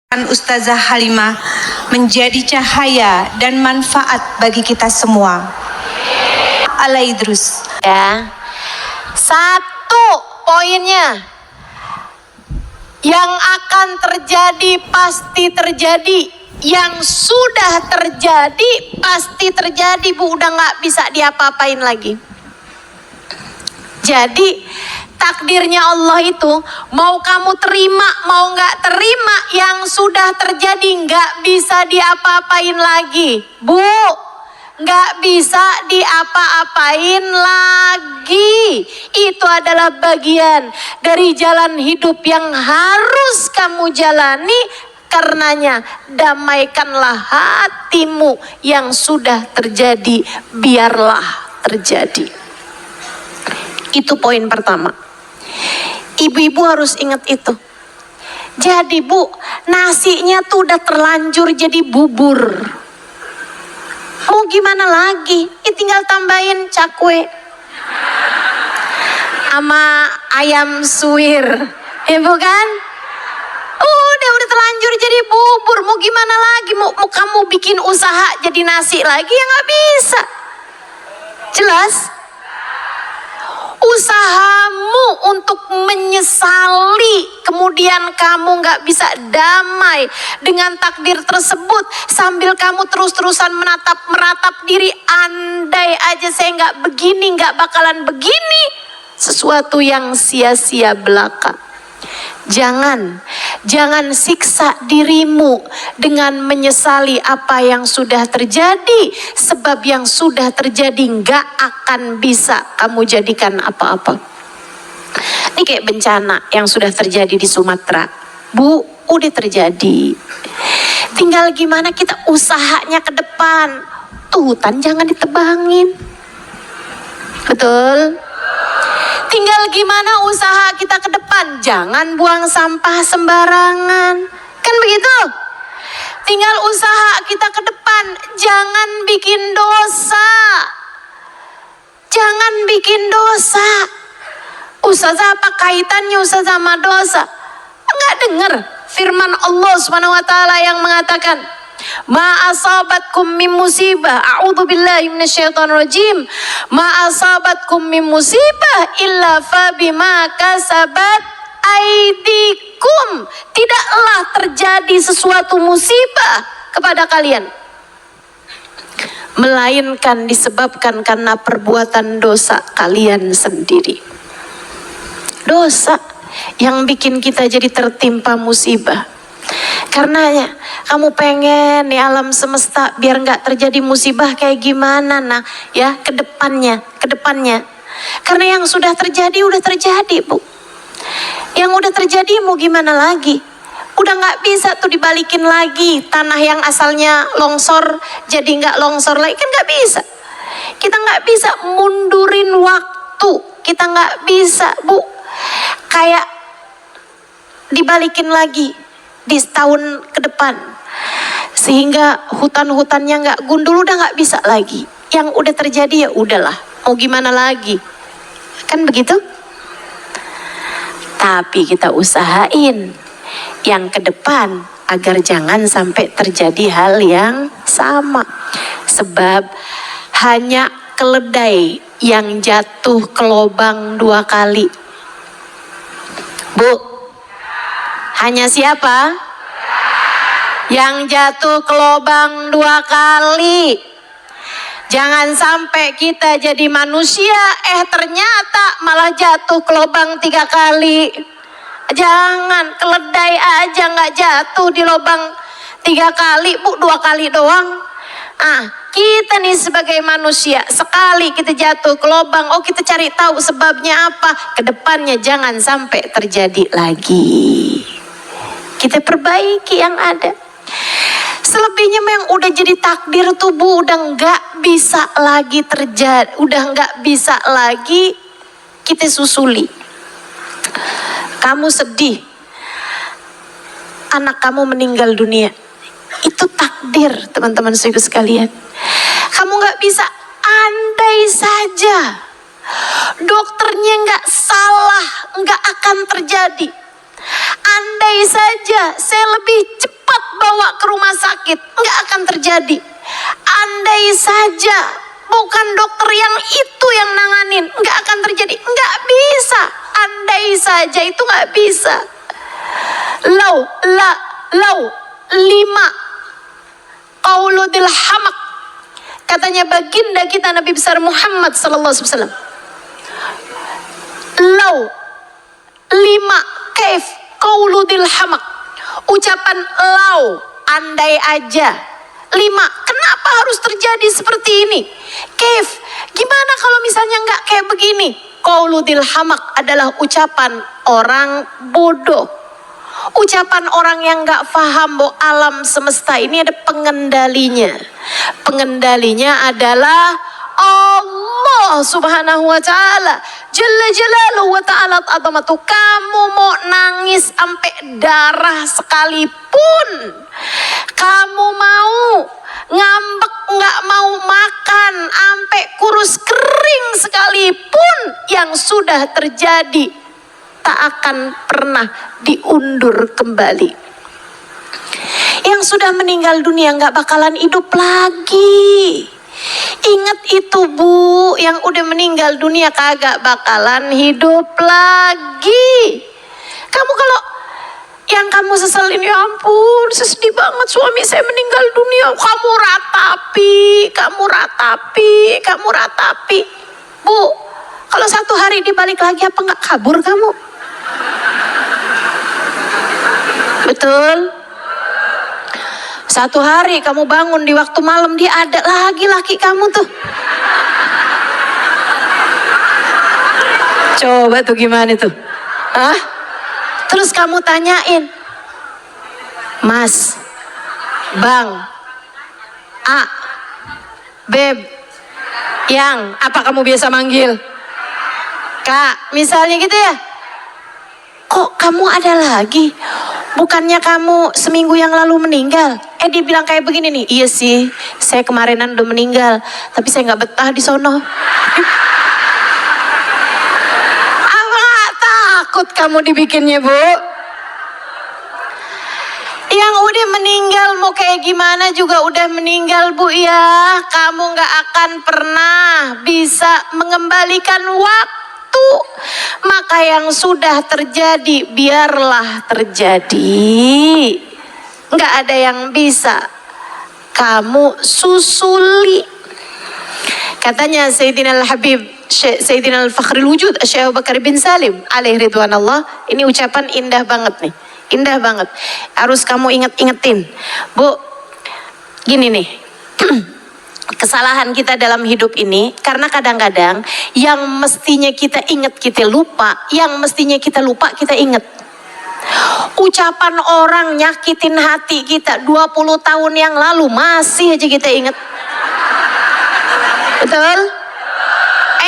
Ustazah Halimah menjadi cahaya dan manfaat bagi kita semua. Alaidrus. Ya. Satu poinnya, yang akan terjadi pasti terjadi, yang sudah terjadi pasti terjadi, Bu. Udah nggak bisa diapa-apain lagi. Jadi takdirnya Allah itu mau kamu terima mau nggak terima, yang sudah terjadi nggak bisa diapa-apain lagi, Bu. Nggak bisa diapa-apain lagi. Itu adalah bagian dari jalan hidup yang harus kamu jalani. Karenanya damaikanlah hatimu, yang sudah terjadi biarlah terjadi. Itu poin pertama. Ibu-ibu harus ingat itu. Jadi Bu, nasinya tuh udah terlanjur jadi bubur. Mau gimana lagi? Tinggal tambahin cakwe sama ayam suwir, ya bukan? Udah terlanjur jadi bubur. Mau gimana lagi? Mau kamu bikin usaha jadi nasi lagi ya nggak bisa. Jelas? Usahamu untuk menyesali, kemudian kamu gak bisa damai dengan takdir tersebut, sambil kamu terus-terusan meratap diri, andai aja saya gak begini, gak bakalan begini, sesuatu yang sia-sia belaka. Jangan siksa dirimu dengan menyesali apa yang sudah terjadi, sebab yang sudah terjadi gak akan bisa kamu jadikan apa-apa. Ini kayak bencana yang sudah terjadi di Sumatera, Bu, udah terjadi. Tinggal gimana kita usahanya ke depan. Tuh hutan jangan ditebangin, betul? Tinggal gimana usaha kita ke depan, jangan buang sampah sembarangan, kan begitu? Tinggal usaha kita ke depan, jangan bikin dosa. Jangan bikin dosa. Ustazah, apa kaitannya Ustazah sama dosa? Enggak dengar firman Allah SWT yang mengatakan, ma asabatkum min musibah, a'udzubillahi minasyaitonirrajim, ma asabatkum min musibah illa fa bima kasabat aidikum. Tidaklah terjadi sesuatu musibah kepada kalian melainkan disebabkan karena perbuatan dosa kalian sendiri. Dosa yang bikin kita jadi tertimpa musibah. Karenanya kamu pengen nih alam semesta biar nggak terjadi musibah kayak gimana, nah ya ke depannya. Karena yang sudah terjadi udah terjadi, Bu. Yang udah terjadi mau gimana lagi? Udah nggak bisa tuh dibalikin lagi. Tanah yang asalnya longsor jadi nggak longsor lagi, kan nggak bisa. Kita nggak bisa mundurin waktu. Kita nggak bisa, Bu. Kayak dibalikin lagi di setahun ke depan, sehingga hutan-hutannya nggak gundul, udah nggak bisa lagi. Yang udah terjadi ya udahlah, mau gimana lagi, kan begitu. Tapi kita usahain yang ke depan agar jangan sampai terjadi hal yang sama, sebab hanya keledai yang jatuh ke lubang 2 kali, Bu. Hanya siapa? Yang jatuh ke lubang 2 kali. Jangan sampai kita jadi manusia, ternyata malah jatuh ke lubang 3 kali. Jangan, keledai aja nggak jatuh di lubang 3 kali, Bu, 2 kali doang. Kita nih sebagai manusia, sekali kita jatuh ke lubang, kita cari tahu sebabnya apa. Kedepannya jangan sampai terjadi lagi. Kita perbaiki yang ada. Selebihnya yang udah jadi takdir tuh, Bu, udah nggak bisa lagi terjadi, udah nggak bisa lagi kita susuli. Kamu sedih, anak kamu meninggal dunia, itu takdir, teman-teman sekalian. Kamu nggak bisa, andai saja dokternya nggak salah, nggak akan terjadi. Andai saja saya lebih cepat dibawa ke rumah sakit, nggak akan terjadi. Andai saja bukan dokter yang itu yang nanganin, nggak akan terjadi. Nggak bisa. Andai saja itu nggak bisa. Lau lima qauludil hamak. Katanya baginda kita Nabi besar Muhammad sallallahu alaihi wasallam. Lau lima kaif qauludil hamak. Ucapan lau, andai aja. 5, kenapa harus terjadi seperti ini? Kaif, gimana kalau misalnya nggak kayak begini? Qauludil hamak adalah ucapan orang bodoh. Ucapan orang yang gak paham bahwa alam semesta ini ada pengendalinya. Pengendalinya adalah Allah subhanahu wa ta'ala. Jalla jalaluhu wa ta'ala azamatu. Kamu mau nangis sampai darah sekalipun, kamu mau ngambek gak mau makan sampai kurus kering sekalipun, yang sudah terjadi tak akan pernah diundur kembali. Yang sudah meninggal dunia gak bakalan hidup lagi. Ingat itu Bu, yang udah meninggal dunia kagak bakalan hidup lagi. Kamu kalau yang kamu seselin, ya ampun sedih banget suami saya meninggal dunia, kamu ratapi. Bu, kalau satu hari dibalik lagi apa gak kabur kamu? Betul? Satu hari kamu bangun di waktu malam, dia ada lagi laki kamu tuh. Coba tuh gimana tuh? Hah? Terus kamu tanyain, Mas, Bang, A, Beb, Yang, apa kamu biasa manggil? Kak, misalnya gitu ya. Kok kamu ada lagi? Bukannya kamu seminggu yang lalu meninggal? Dia bilang kayak begini nih, iya sih, saya kemarinan udah meninggal, tapi saya nggak betah di sono. Apa nggak takut kamu dibikinnya, Bu? Yang udah meninggal mau kayak gimana juga udah meninggal, Bu ya. Kamu nggak akan pernah bisa mengembalikan waktu. Maka yang sudah terjadi biarlah terjadi. Nggak ada yang bisa kamu susuli. Katanya Sayyidina Al-Habib, Sayyidina Al-Fakhrul Wujud, Syekh Abu Bakar bin Salim alaihi ridwanallah. Ini ucapan indah banget nih. Indah banget. Harus kamu ingetin. Bu, gini nih. Kesalahan kita dalam hidup ini, karena kadang-kadang yang mestinya kita ingat kita lupa, yang mestinya kita lupa kita ingat. Ucapan orang nyakitin hati kita 20 tahun yang lalu masih aja kita ingat. Betul?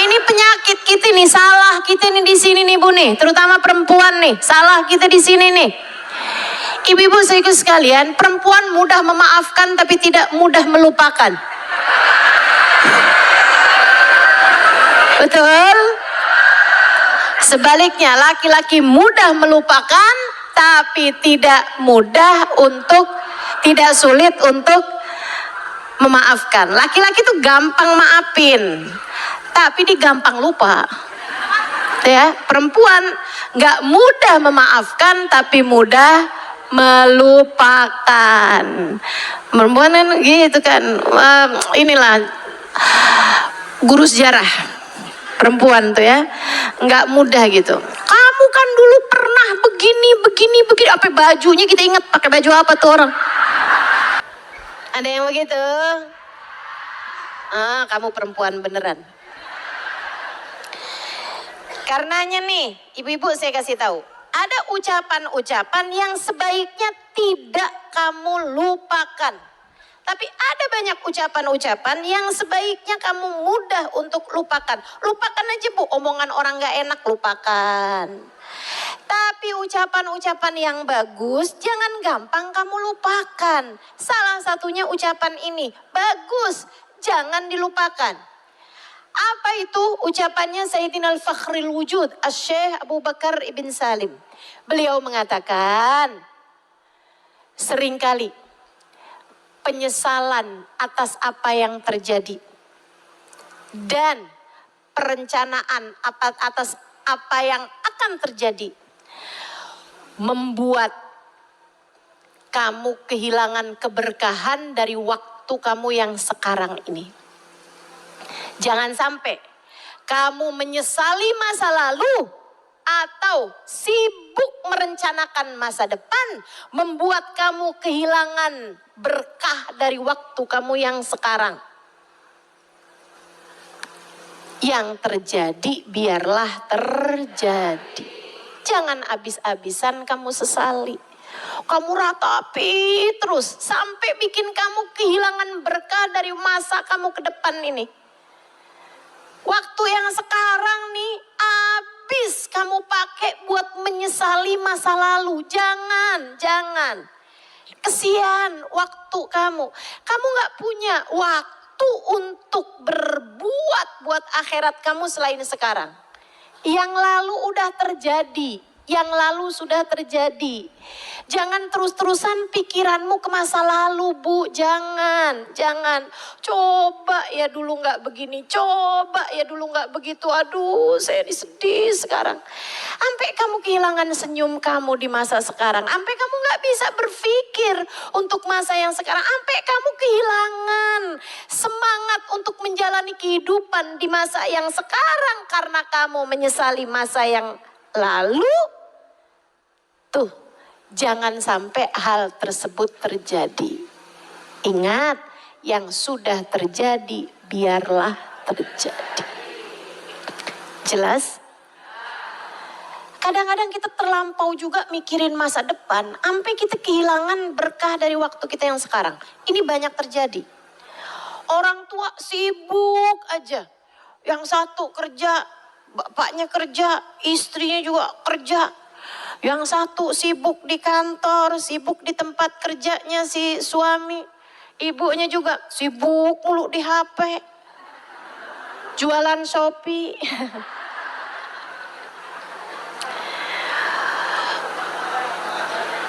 Ini penyakit kita nih, salah kita nih di sini nih Bu nih, terutama perempuan nih, salah kita di sini nih. Ibu-ibu saudaraku sekalian, perempuan mudah memaafkan tapi tidak mudah melupakan. Betul? Sebaliknya, laki-laki mudah melupakan tapi tidak sulit untuk memaafkan. Laki-laki tuh gampang maafin tapi dia gampang lupa. Ya, perempuan nggak mudah memaafkan tapi mudah melupakan. Perempuan kan gitu kan, inilah guru sejarah perempuan tuh ya, nggak mudah gitu. Kamu kan dulu pernah begini, apa bajunya kita ingat pakai baju apa tuh orang? Ada yang begitu? Kamu perempuan beneran. Karenanya nih, ibu-ibu saya kasih tahu, ada ucapan-ucapan yang sebaiknya tidak kamu lupakan. Tapi ada banyak ucapan-ucapan yang sebaiknya kamu mudah untuk lupakan. Lupakan aja Bu, omongan orang gak enak lupakan. Tapi ucapan-ucapan yang bagus jangan gampang kamu lupakan. Salah satunya ucapan ini, bagus, jangan dilupakan. Apa itu? Ucapannya Sayyidina Al-Fakhrul Wujud, Syekh Abu Bakar ibn Salim. Beliau mengatakan, seringkali penyesalan atas apa yang terjadi, dan perencanaan atas apa yang akan terjadi, membuat kamu kehilangan keberkahan dari waktu kamu yang sekarang ini. Jangan sampai kamu menyesali masa lalu atau sibuk merencanakan masa depan, membuat kamu kehilangan berkah dari waktu kamu yang sekarang. Yang terjadi biarlah terjadi. Jangan habis-habisan kamu sesali. Kamu ratapi terus sampai bikin kamu kehilangan berkah dari masa kamu ke depan ini. Waktu yang sekarang nih habis kamu pakai buat menyesali masa lalu. Jangan. Kesian waktu kamu. Kamu gak punya waktu untuk berbuat buat akhirat kamu selain sekarang. Yang lalu udah terjadi. Yang lalu sudah terjadi. Jangan terus-terusan pikiranmu ke masa lalu, Bu. Jangan. Coba ya dulu gak begini. Coba ya dulu gak begitu. Aduh, saya sedih sekarang. Sampai kamu kehilangan senyum kamu di masa sekarang. Sampai kamu gak bisa berpikir untuk masa yang sekarang. Sampai kamu kehilangan semangat untuk menjalani kehidupan di masa yang sekarang. Karena kamu menyesali masa yang lalu. Tuh, jangan sampai hal tersebut terjadi. Ingat, yang sudah terjadi biarlah terjadi. Jelas? Kadang-kadang kita terlampau juga mikirin masa depan, sampai kita kehilangan berkah dari waktu kita yang sekarang. Ini banyak terjadi. Orang tua sibuk aja. Yang satu kerja, bapaknya kerja, istrinya juga kerja. Yang satu sibuk di kantor, sibuk di tempat kerjanya si suami. Ibunya juga sibuk mulu di HP. Jualan Shopee.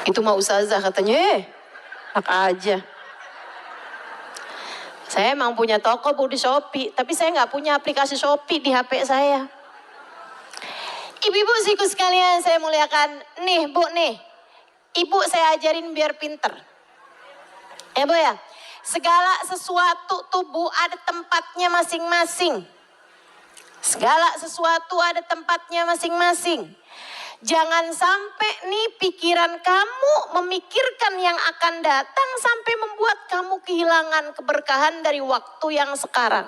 Itu mah ustazah katanya, enak aja. Saya emang punya toko Bu di Shopee, tapi saya nggak punya aplikasi Shopee di HP saya. Ibu-ibu siku sekalian saya muliakan. Nih Bu nih, Ibu saya ajarin biar pinter. Ya Bu ya, segala sesuatu tuh Bu ada tempatnya masing-masing. Segala sesuatu ada tempatnya masing-masing. Jangan sampai nih pikiran kamu memikirkan yang akan datang sampai membuat kamu kehilangan keberkahan dari waktu yang sekarang.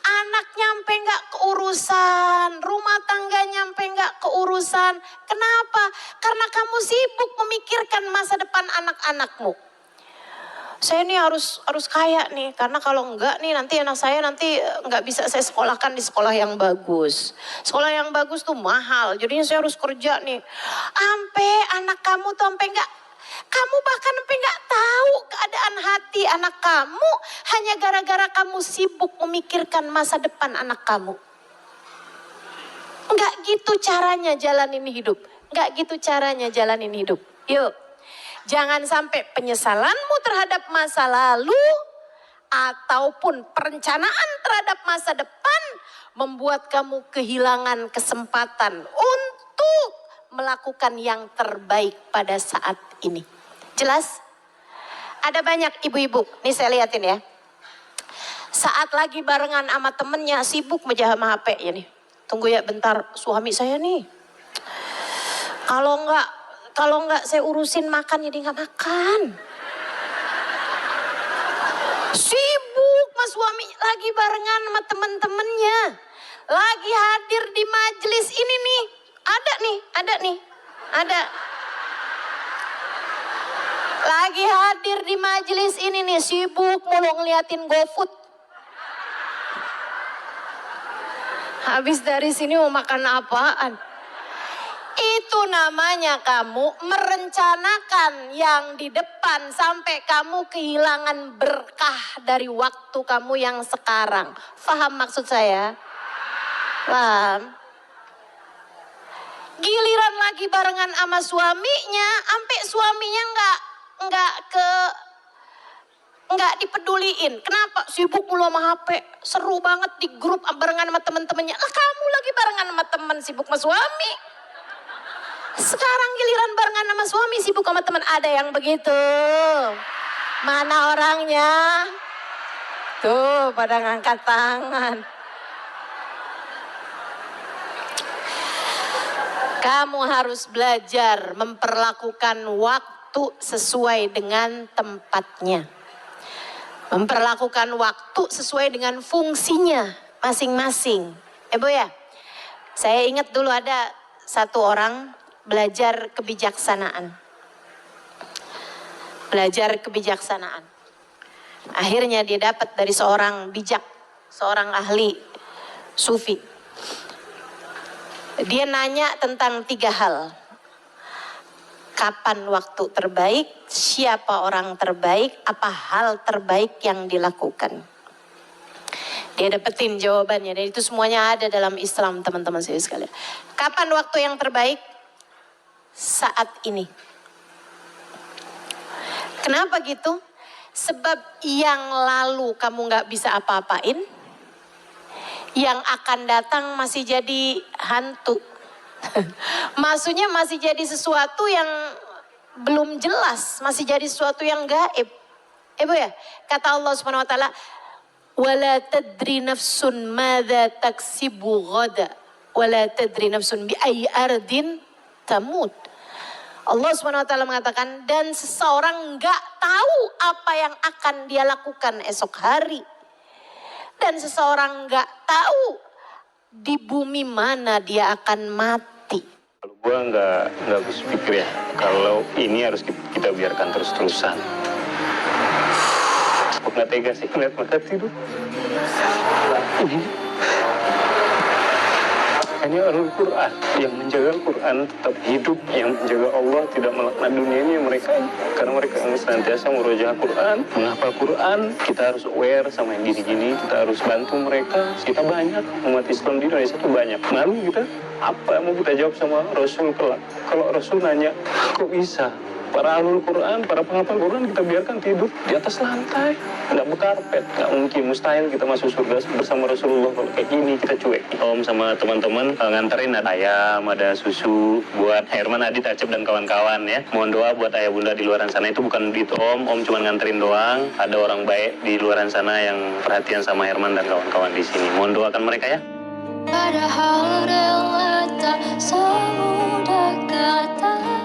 Anak nyampe gak keurusan, rumah tangga nyampe gak keurusan. Kenapa? Karena kamu sibuk memikirkan masa depan anak-anakmu. Saya nih harus kaya nih, karena kalau enggak nih nanti anak saya nanti enggak bisa saya sekolahkan di sekolah yang bagus. Sekolah yang bagus tuh mahal, jadinya saya harus kerja nih. Sampai anak kamu tuh sampai enggak, kamu bahkan sampai enggak tahu keadaan hati anak kamu hanya gara-gara kamu sibuk memikirkan masa depan anak kamu. Enggak gitu caranya jalanin hidup. Enggak gitu caranya jalanin hidup. Yuk. Jangan sampai penyesalanmu terhadap masa lalu ataupun perencanaan terhadap masa depan membuat kamu kehilangan kesempatan untuk melakukan yang terbaik pada saat ini. Jelas? Ada banyak ibu-ibu, nih saya liatin ya. Saat lagi barengan sama temennya sibuk aja sama HP ya nih. Tunggu ya bentar, suami saya nih. Kalau enggak saya urusin makan jadi enggak makan. Sibuk mas suami lagi barengan sama temen-temennya. Lagi hadir di majelis ini nih. Ada. Lagi hadir di majelis ini nih, sibuk mulu ngeliatin GoFood. Habis dari sini mau makan apaan? Itu namanya kamu merencanakan yang di depan sampai kamu kehilangan berkah dari waktu kamu yang sekarang. Paham maksud saya? Paham? Giliran lagi barengan sama suaminya, sampai suaminya nggak dipeduliin. Kenapa? Sibuk mulu sama HP. Seru banget di grup barengan sama temen-temennya. Lah kamu lagi barengan sama temen sibuk sama suami. Sekarang giliran barengan sama suami sibuk sama temen. Ada yang begitu. Mana orangnya? Tuh pada ngangkat tangan. Kamu harus belajar memperlakukan waktu sesuai dengan tempatnya. Memperlakukan waktu sesuai dengan fungsinya masing-masing. Bu ya, saya ingat dulu ada satu orang belajar kebijaksanaan. Belajar kebijaksanaan. Akhirnya dia dapat dari seorang bijak, seorang ahli sufi. Dia nanya tentang 3 hal. Kapan waktu terbaik, siapa orang terbaik, apa hal terbaik yang dilakukan. Dia dapetin jawabannya, dan itu semuanya ada dalam Islam teman-teman saya sekalian. Kapan waktu yang terbaik? Saat ini. Kenapa gitu? Sebab yang lalu kamu gak bisa apa-apain, yang akan datang masih jadi hantu. Maksudnya masih jadi sesuatu yang belum jelas, masih jadi sesuatu yang gaib. Bu ya, kata Allah Subhanahu wa taala, "Wala tadri nafsun madza taksibu ghada, wala tadri nafsun bi ayyi ardin tamut." Allah Subhanahu wa taala mengatakan, dan seseorang enggak tahu apa yang akan dia lakukan esok hari. Dan seseorang nggak tahu di bumi mana dia akan mati. Kalau gue nggak habis pikir ya, kalau ini harus kita biarkan terus-terusan. Aku nggak tega sih ngeliat mereka tidur. Hanya Al-Quran yang menjaga Al-Quran tetap hidup, yang menjaga Allah tidak melaknat dunia ini mereka. Karena mereka yang senantiasa murojaah Quran, menghafal Quran. Kita harus aware sama yang gini-gini, kita harus bantu mereka. Kita banyak, umat Islam di Indonesia itu banyak. Lalu kita, apa yang mau kita jawab sama Rasul kelak? Kalau Rasul nanya, kok bisa? Para ahlul Quran, para penghafal Quran kita biarkan tidur di atas lantai, nggak berkarpet, nggak mungkin, mustahil kita masuk surga bersama Rasulullah kalau kayak gini kita cuek. Om sama teman-teman nganterin ada ayam, ada susu buat Herman, Adit, Acep dan kawan-kawan ya. Mohon doa buat ayah bunda di luar sana, itu bukan duit Om cuma nganterin doang. Ada orang baik di luar sana yang perhatian sama Herman dan kawan-kawan di sini. Mohon doakan mereka ya. Padahal rela tak semudah kata.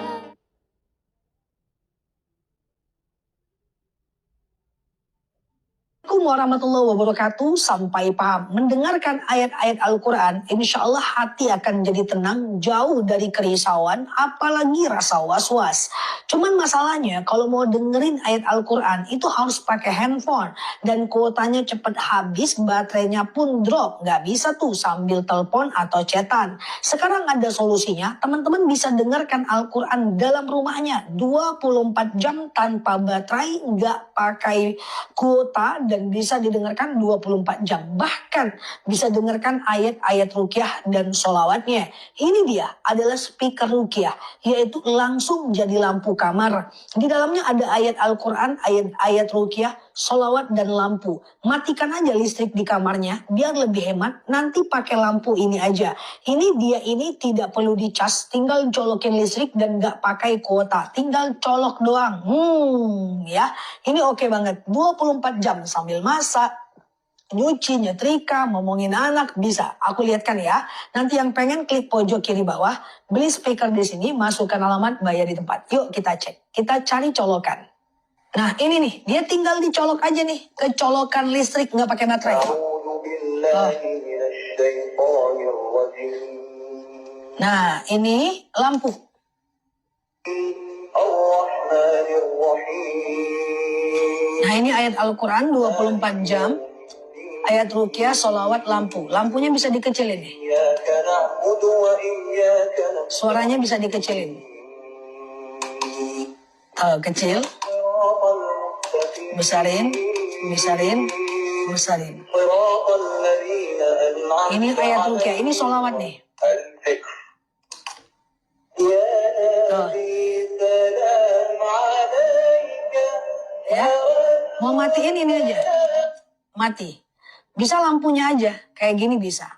Assalamualaikum warahmatullahi wabarakatuh. Sampai paham. Mendengarkan ayat-ayat Al-Quran, insya Allah hati akan jadi tenang, jauh dari kerisauan, apalagi rasa was-was. Cuman masalahnya kalau mau dengerin ayat Al-Quran itu harus pakai handphone. Dan kuotanya cepat habis, baterainya pun drop. Nggak bisa tuh sambil telepon atau chatan. Sekarang ada solusinya, teman-teman bisa dengarkan Al-Quran dalam rumahnya 24 jam tanpa baterai, nggak pakai kuota, dan bisa didengarkan 24 jam. Bahkan bisa dengarkan ayat-ayat ruqyah dan sholawatnya. Ini dia adalah speaker ruqyah, yaitu langsung jadi lampu kamar. Di dalamnya ada ayat Al-Quran, ayat-ayat ruqyah, sholawat dan lampu. Matikan aja listrik di kamarnya biar lebih hemat. Nanti pakai lampu ini aja. Ini tidak perlu dicas, tinggal colokin listrik dan gak pakai kuota. Tinggal colok doang. Ya, ini oke banget. 24 jam sambil masak, nyuci, nyetrika, ngomongin anak, bisa. Aku lihatkan ya. Nanti yang pengen klik pojok kiri bawah, beli speaker di sini, masukkan alamat, bayar di tempat. Yuk kita cek. Kita cari colokan. Nah ini nih, dia tinggal dicolok aja nih ke colokan listrik, nggak pakai baterai. Nah ini lampu. Nah ini ayat Al-Quran 24 jam. Ayat ruqyah, sholawat, lampu. Lampunya bisa dikecilin nih. Suaranya bisa dikecilin. Kecil. Besarin. Ini ayat ruqyah, ini sholawat nih. Ya. Mau matiin ini aja. Mati. Bisa lampunya aja. Kayak gini bisa.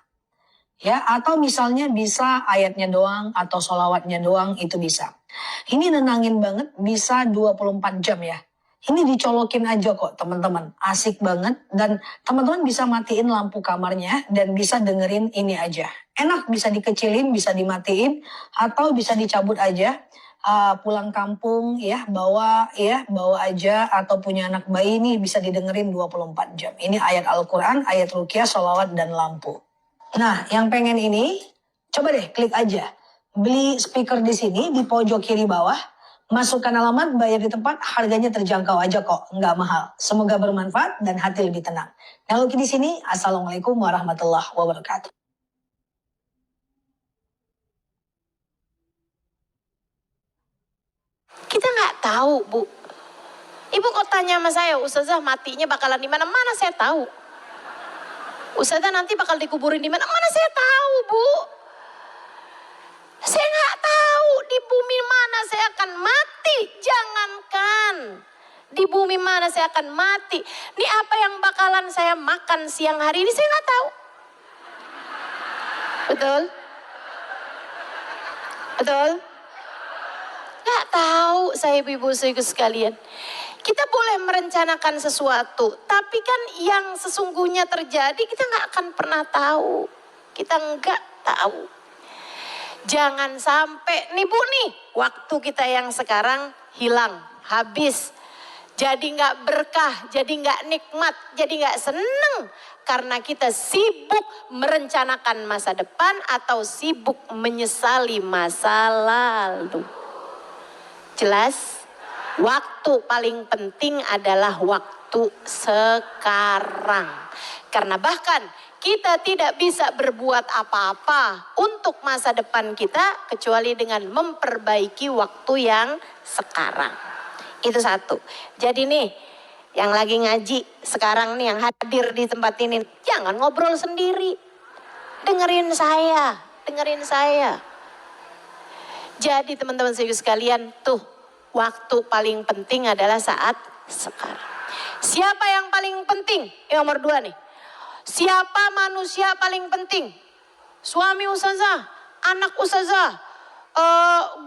Ya, atau misalnya bisa ayatnya doang atau sholawatnya doang itu bisa. Ini nenangin banget, bisa 24 jam ya. Ini dicolokin aja kok teman-teman, asik banget. Dan teman-teman bisa matiin lampu kamarnya dan bisa dengerin ini aja. Enak, bisa dikecilin, bisa dimatiin, atau bisa dicabut aja. Pulang kampung ya bawa aja, atau punya anak bayi ini bisa didengerin 24 jam. Ini ayat Al-Quran, ayat ruqyah, sholawat, dan lampu. Nah, yang pengen ini, coba deh klik aja. Beli speaker di sini, di pojok kiri bawah. Masukkan alamat, bayar di tempat, harganya terjangkau aja kok, nggak mahal. Semoga bermanfaat dan hati lebih tenang. Kalau di sini, Assalamualaikum warahmatullahi wabarakatuh. Kita nggak tahu, Bu. Ibu kok tanya sama saya, Ustazah matinya bakalan di mana? Mana saya tahu. Ustazah nanti bakal dikuburin di mana? Mana saya tahu, Bu. Saya nggak tahu di bumi mana saya akan mati. Jangankan di bumi mana saya akan mati. Ini apa yang bakalan saya makan siang hari ini saya nggak tahu. Betul? Betul? Nggak tahu saya ibu-ibu sekalian. Kita boleh merencanakan sesuatu, tapi kan yang sesungguhnya terjadi kita nggak akan pernah tahu. Kita nggak tahu. Jangan sampai nih Bu nih, waktu kita yang sekarang hilang, habis. Jadi nggak berkah, jadi nggak nikmat, jadi nggak seneng. Karena kita sibuk merencanakan masa depan atau sibuk menyesali masa lalu. Jelas? Waktu paling penting adalah waktu sekarang. Karena bahkan kita tidak bisa berbuat apa-apa untuk masa depan kita kecuali dengan memperbaiki waktu yang sekarang. Itu satu. Jadi nih, yang lagi ngaji sekarang nih, yang hadir di tempat ini, jangan ngobrol sendiri. Dengerin saya, dengerin saya. Jadi teman-teman sekalian, tuh waktu paling penting adalah saat sekarang. Siapa yang paling penting? Yang nomor 2 nih. Siapa manusia paling penting? Suami ustazah, anak ustazah,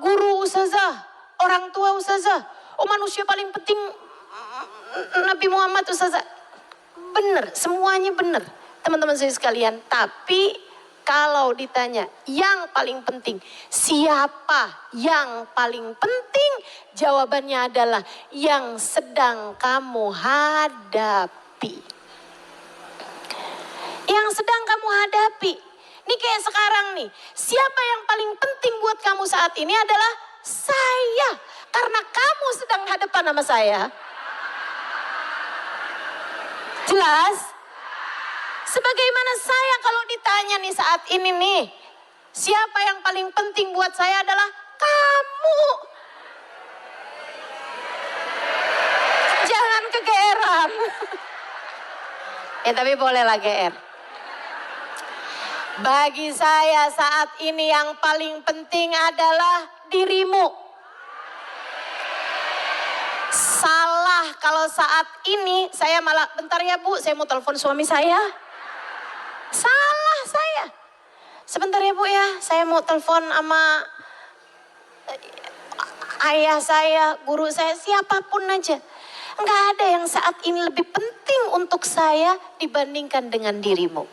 guru ustazah, orang tua ustazah. Oh, manusia paling penting Nabi Muhammad ustazah. Benar, semuanya benar. Teman-teman sekalian, tapi kalau ditanya yang paling penting, siapa yang paling penting? Jawabannya adalah yang sedang kamu hadapi. Yang sedang kamu hadapi. Ini kayak sekarang nih, siapa yang paling penting buat kamu saat ini adalah saya. Karena kamu sedang hadapan sama saya. Jelas? Sebagaimana saya kalau ditanya nih saat ini nih, siapa yang paling penting buat saya adalah kamu. Jangan kegeeran. Ya tapi bolehlah GR. Bagi saya saat ini yang paling penting adalah dirimu. Salah kalau saat ini saya malah, bentar ya Bu, saya mau telepon suami saya. Salah saya. Sebentar ya Bu ya, saya mau telepon sama ayah saya, guru saya, siapapun aja. Enggak ada yang saat ini lebih penting untuk saya dibandingkan dengan dirimu.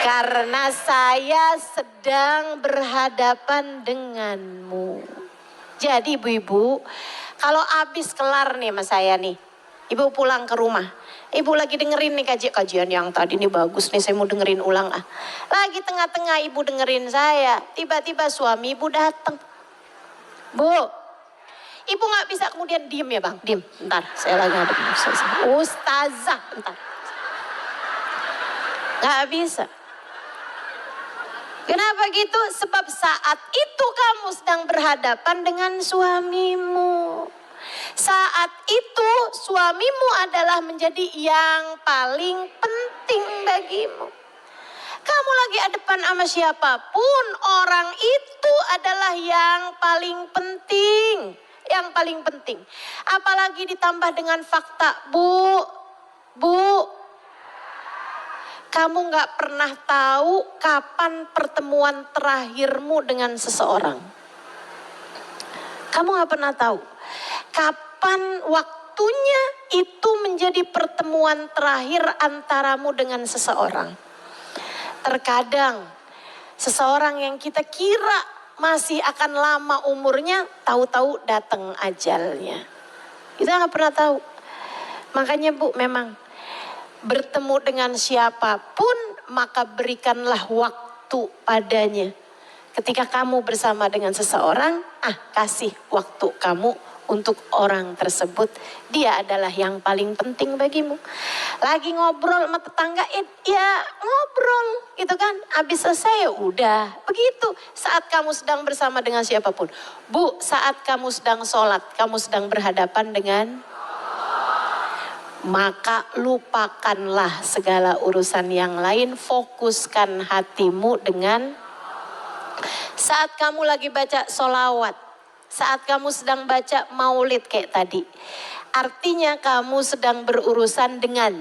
Karena saya sedang berhadapan denganmu. Jadi ibu-ibu, kalau habis kelar nih sama saya nih, ibu pulang ke rumah. Ibu lagi dengerin nih kajian yang tadi nih bagus nih, saya mau dengerin ulang ah. Lagi tengah-tengah ibu dengerin saya, tiba-tiba suami ibu datang. Bu, ibu nggak bisa kemudian diem ya bang, diem, bentar, saya lagi ada ustazah, bentar. Nggak bisa. Kenapa gitu? Sebab saat itu kamu sedang berhadapan dengan suamimu. Saat itu suamimu adalah menjadi yang paling penting bagimu. Kamu lagi hadapan sama siapapun, orang itu adalah yang paling penting. yang paling penting. Apalagi ditambah dengan fakta, Bu, kamu gak pernah tahu kapan pertemuan terakhirmu dengan seseorang. Kamu gak pernah tahu kapan waktunya itu menjadi pertemuan terakhir antaramu dengan seseorang. Terkadang seseorang yang kita kira masih akan lama umurnya, tahu-tahu datang ajalnya. Kita nggak pernah tahu. Makanya Bu, memang bertemu dengan siapapun maka berikanlah waktu padanya. Ketika kamu bersama dengan seseorang, kasih waktu kamu untuk orang tersebut. Dia adalah yang paling penting bagimu. Lagi ngobrol sama tetangga, ya ngobrol gitu kan. Habis selesai ya udah. Begitu saat kamu sedang bersama dengan siapapun. Bu, saat kamu sedang sholat, kamu sedang berhadapan dengan, maka lupakanlah segala urusan yang lain. Fokuskan hatimu dengan saat kamu lagi baca sholawat, saat kamu sedang baca maulid kayak tadi. Artinya kamu sedang berurusan dengan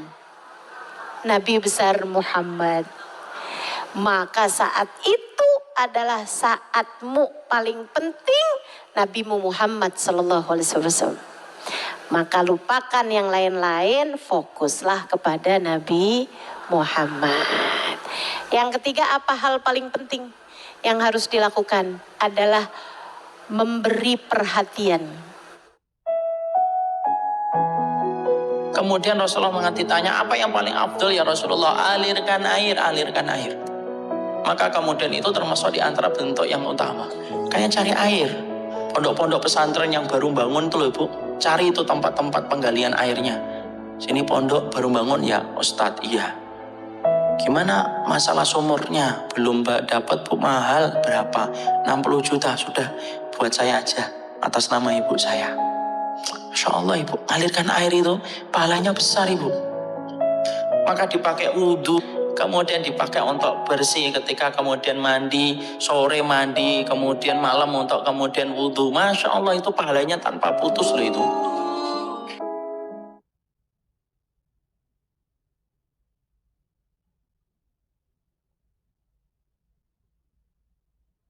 Nabi besar Muhammad. Maka saat itu adalah saatmu paling penting, Nabimu Muhammad SAW. Maka lupakan yang lain-lain, fokuslah kepada Nabi Muhammad. Yang ketiga, apa hal paling penting yang harus dilakukan adalah memberi perhatian. Kemudian Rasulullah mengganti tanya, apa yang paling afdal ya Rasulullah? Alirkan air, alirkan air. Maka kemudian itu termasuk di antara bentuk yang utama. Kayak cari air. Pondok-pondok pesantren yang baru bangun tuh loh Bu, cari itu tempat-tempat penggalian airnya. Sini pondok baru bangun ya Ustadz, iya. Gimana masalah sumurnya? Belum dapat Bu, mahal berapa? 60 juta, sudah buat saya aja atas nama ibu saya. Masya Allah Ibu, alirkan air itu pahalanya besar Ibu. Maka dipakai wudhu, kemudian dipakai untuk bersih ketika kemudian mandi, sore mandi, kemudian malam untuk kemudian wudhu. Masya Allah itu pahalanya tanpa putus loh itu.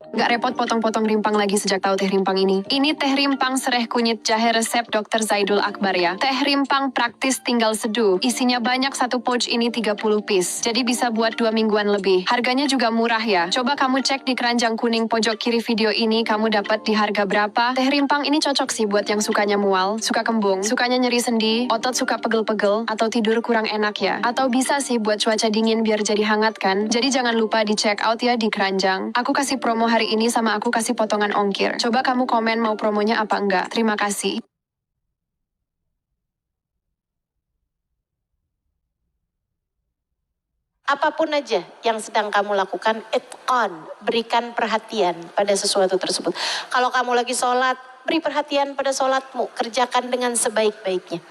Gak repot potong-potong rimpang lagi sejak tahu teh rimpang ini. Ini teh rimpang sereh kunyit jahe resep Dr. Zaidul Akbar ya. Teh rimpang praktis tinggal seduh. Isinya banyak, satu pouch ini 30 piece. Jadi bisa buat 2 mingguan lebih. Harganya juga murah ya. Coba kamu cek di keranjang kuning pojok kiri video ini, kamu dapat di harga berapa. Teh rimpang ini cocok sih buat yang sukanya mual, suka kembung, sukanya nyeri sendi, otot suka pegel-pegel, atau tidur kurang enak ya. Atau bisa sih buat cuaca dingin biar jadi hangat kan. Jadi jangan lupa di check out ya di keranjang. Aku kasih promo hari ini sama aku kasih potongan ongkir. Coba kamu komen mau promonya apa enggak. Terima kasih. Apapun aja yang sedang kamu lakukan, itqan, berikan perhatian pada sesuatu tersebut. Kalau kamu lagi sholat, beri perhatian pada sholatmu, kerjakan dengan sebaik-baiknya.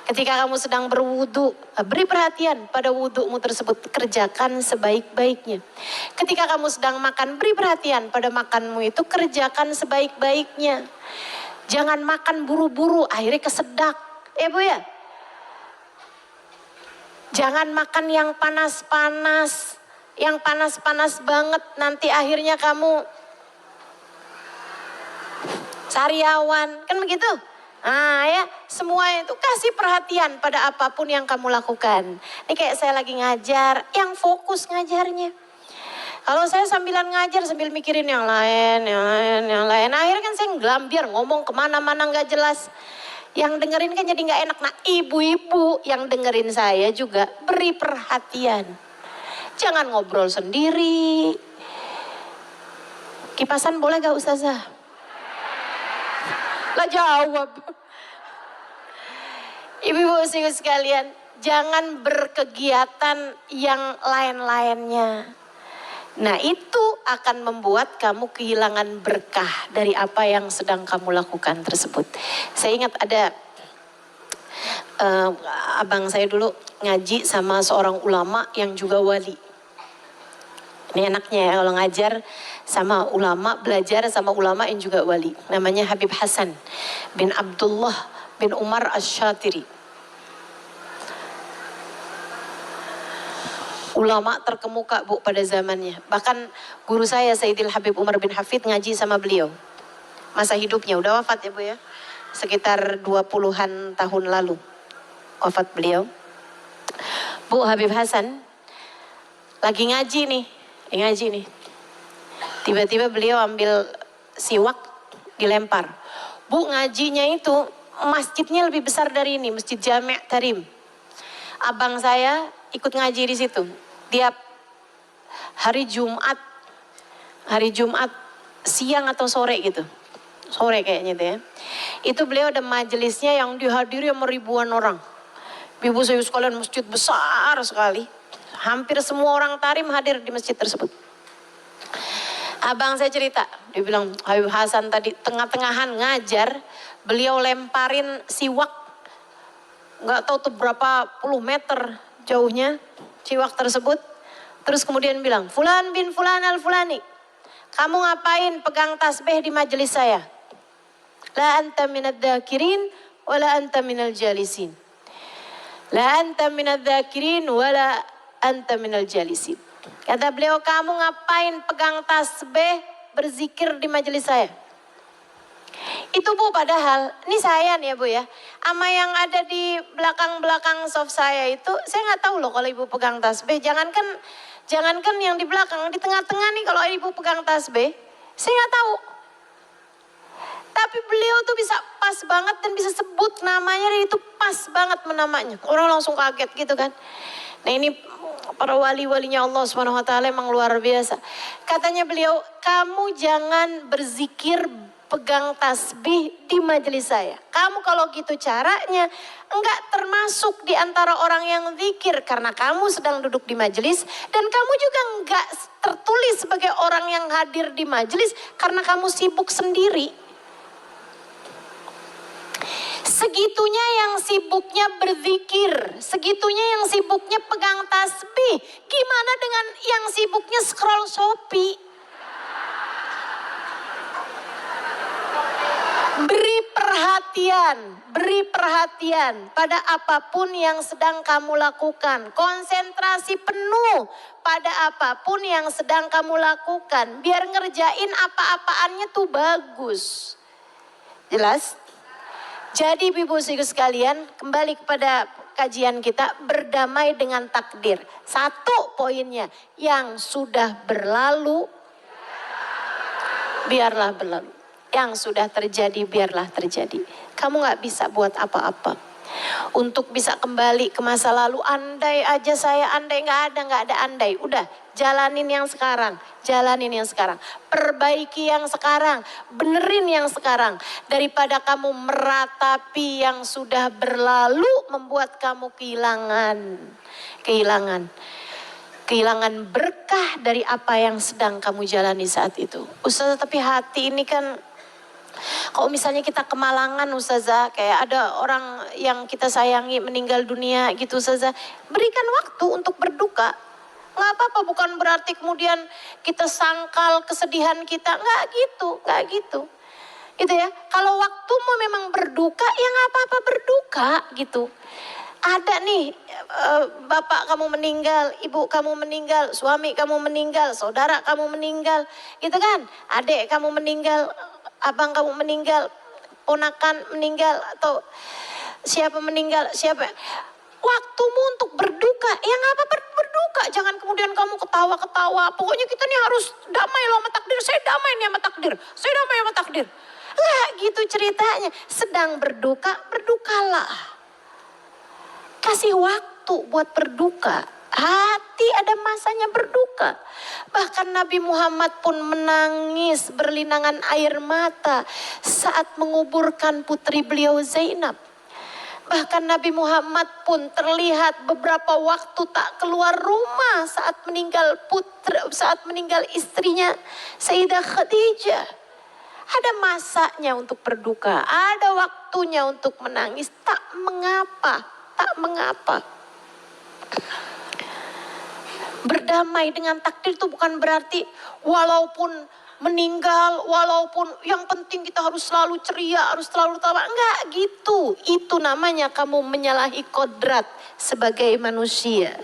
Ketika kamu sedang berwudu, beri perhatian pada wudumu tersebut, kerjakan sebaik-baiknya. Ketika kamu sedang makan, beri perhatian pada makanmu itu, kerjakan sebaik-baiknya. Jangan makan buru-buru, akhirnya kesedak. Ya Bu ya? Jangan makan yang panas-panas, yang panas-panas banget, nanti akhirnya kamu sariawan, kan begitu? Nah ya, semua itu kasih perhatian pada apapun yang kamu lakukan. Ini kayak saya lagi ngajar, yang fokus ngajarnya. Kalau saya sambilan ngajar, sambil mikirin yang lain. Akhirnya kan saya ngelambir, ngomong kemana-mana gak jelas. Yang dengerin kan jadi gak enak. Nah ibu-ibu yang dengerin saya juga beri perhatian. Jangan ngobrol sendiri. Kipasan boleh gak Ustazah? Lah jawab. Ibu-ibu sekalian, jangan berkegiatan yang lain-lainnya. Nah itu akan membuat kamu kehilangan berkah dari apa yang sedang kamu lakukan tersebut. Saya ingat ada abang saya dulu ngaji sama seorang ulama yang juga wali. Ini enaknya ya kalau ngajar sama ulama, belajar sama ulama yang juga wali. Namanya Habib Hasan bin Abdullah bin Umar Asy-Syatiri. Ulama terkemuka Bu pada zamannya. Bahkan guru saya Sayyidil Habib Umar bin Hafid ngaji sama beliau. Masa hidupnya udah wafat ya Bu ya. Sekitar 20-an tahun lalu wafat beliau. Bu Habib Hasan lagi ngaji nih. Tiba-tiba beliau ambil siwak dilempar. Bu ngajinya itu masjidnya lebih besar dari ini, Masjid Jami' Tarim. Abang saya ikut ngaji di situ. Tiap hari Jumat siang atau sore gitu. Sore kayaknya itu ya. Itu beliau ada majelisnya yang dihadiri sama ribuan orang. Ibu saya sekalian, masjid besar sekali. Hampir semua orang Tarim hadir di masjid tersebut. Abang saya cerita, dia bilang Habib Hasan tadi tengah-tengahan ngajar, beliau lemparin siwak, nggak tahu tuh berapa puluh meter jauhnya siwak tersebut. Terus kemudian bilang, Fulan bin Fulan al-Fulani, kamu ngapain pegang tasbih di majelis saya? La anta minad dzakirin wa la anta minal jalisin. La anta minad dzakirin wa la anta minal jalisin. Kata beliau, kamu ngapain pegang tasbih berzikir di majelis saya? Itu Bu, padahal ini saya nih ya Bu ya. Ama yang ada di belakang-belakang soft saya itu, saya nggak tahu loh kalau Ibu pegang tasbih. Jangankan yang di belakang, di tengah-tengah nih kalau Ibu pegang tasbih, saya nggak tahu. Tapi beliau tuh bisa pas banget dan bisa sebut namanya, dan itu pas banget namanya. Orang langsung kaget gitu kan. Nah ini para wali-walinya Allah SWT emang luar biasa. Katanya beliau, kamu jangan berzikir pegang tasbih di majelis saya. Kamu kalau gitu caranya enggak termasuk di antara orang yang zikir. Karena kamu sedang duduk di majelis. Dan kamu juga enggak tertulis sebagai orang yang hadir di majelis. Karena kamu sibuk sendiri. Segitunya yang sibuknya berzikir, segitunya yang sibuknya pegang tasbih. Gimana dengan yang sibuknya scroll Shopee? Beri perhatian pada apapun yang sedang kamu lakukan. Konsentrasi penuh pada apapun yang sedang kamu lakukan. Biar ngerjain apa-apaannya tuh bagus. Jelas? Jadi Ibu-Ibu sekalian, kembali kepada kajian kita, berdamai dengan takdir. Satu poinnya, yang sudah berlalu, biarlah berlalu. Yang sudah terjadi, biarlah terjadi. Kamu gak bisa buat apa-apa. Untuk bisa kembali ke masa lalu, andai aja saya andai, gak ada andai. Udah, jalanin yang sekarang. Perbaiki yang sekarang, benerin yang sekarang. Daripada kamu meratapi yang sudah berlalu, membuat kamu kehilangan berkah dari apa yang sedang kamu jalani saat itu. Ustazah, tapi hati ini kan, kalau misalnya kita kemalangan Ustazah, kayak ada orang yang kita sayangi meninggal dunia gitu Ustazah, berikan waktu untuk berduka. Nggak apa-apa, bukan berarti kemudian kita sangkal kesedihan kita. Nggak gitu. Gitu ya. Kalau waktumu memang berduka, ya nggak apa-apa berduka gitu. Ada nih, bapak kamu meninggal, ibu kamu meninggal, suami kamu meninggal, saudara kamu meninggal. Gitu kan. Adik kamu meninggal, abang kamu meninggal, ponakan meninggal, atau siapa meninggal, siapa. Waktumu untuk berduka, ya nggak apa-apa berduka. Jangan kemudian kamu ketawa-ketawa. Pokoknya kita nih harus damai loh sama takdir. Saya damai nih sama takdir. Enggak gitu ceritanya. Sedang berduka, berdukalah. Kasih waktu buat berduka. Hati ada masanya berduka. Bahkan Nabi Muhammad pun menangis berlinangan air mata saat menguburkan putri beliau Zainab. Bahkan Nabi Muhammad pun terlihat beberapa waktu tak keluar rumah saat meninggal istrinya Sayyidah Khadijah. Ada masanya untuk berduka, ada waktunya untuk menangis, tak mengapa. Berdamai dengan takdir itu bukan berarti walaupun meninggal, walaupun yang penting kita harus selalu ceria, harus selalu tawa. Enggak gitu. Itu namanya kamu menyalahi kodrat sebagai manusia.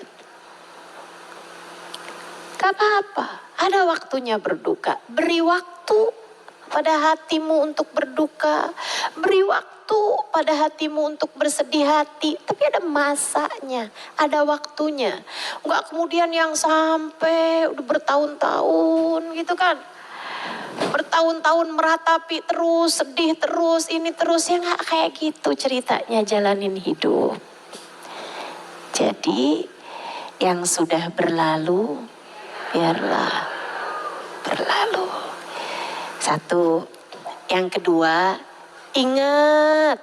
Gak apa-apa, ada waktunya berduka. Beri waktu pada hatimu untuk berduka. Beri waktu pada hatimu untuk bersedih hati. Tapi ada masanya, ada waktunya. Enggak kemudian yang sampai udah bertahun-tahun gitu kan. Bertahun-tahun meratapi terus, sedih terus, ini terus. Ya enggak kayak gitu ceritanya jalanin hidup. Jadi yang sudah berlalu, biarlah berlalu. Satu. Yang kedua, ingat.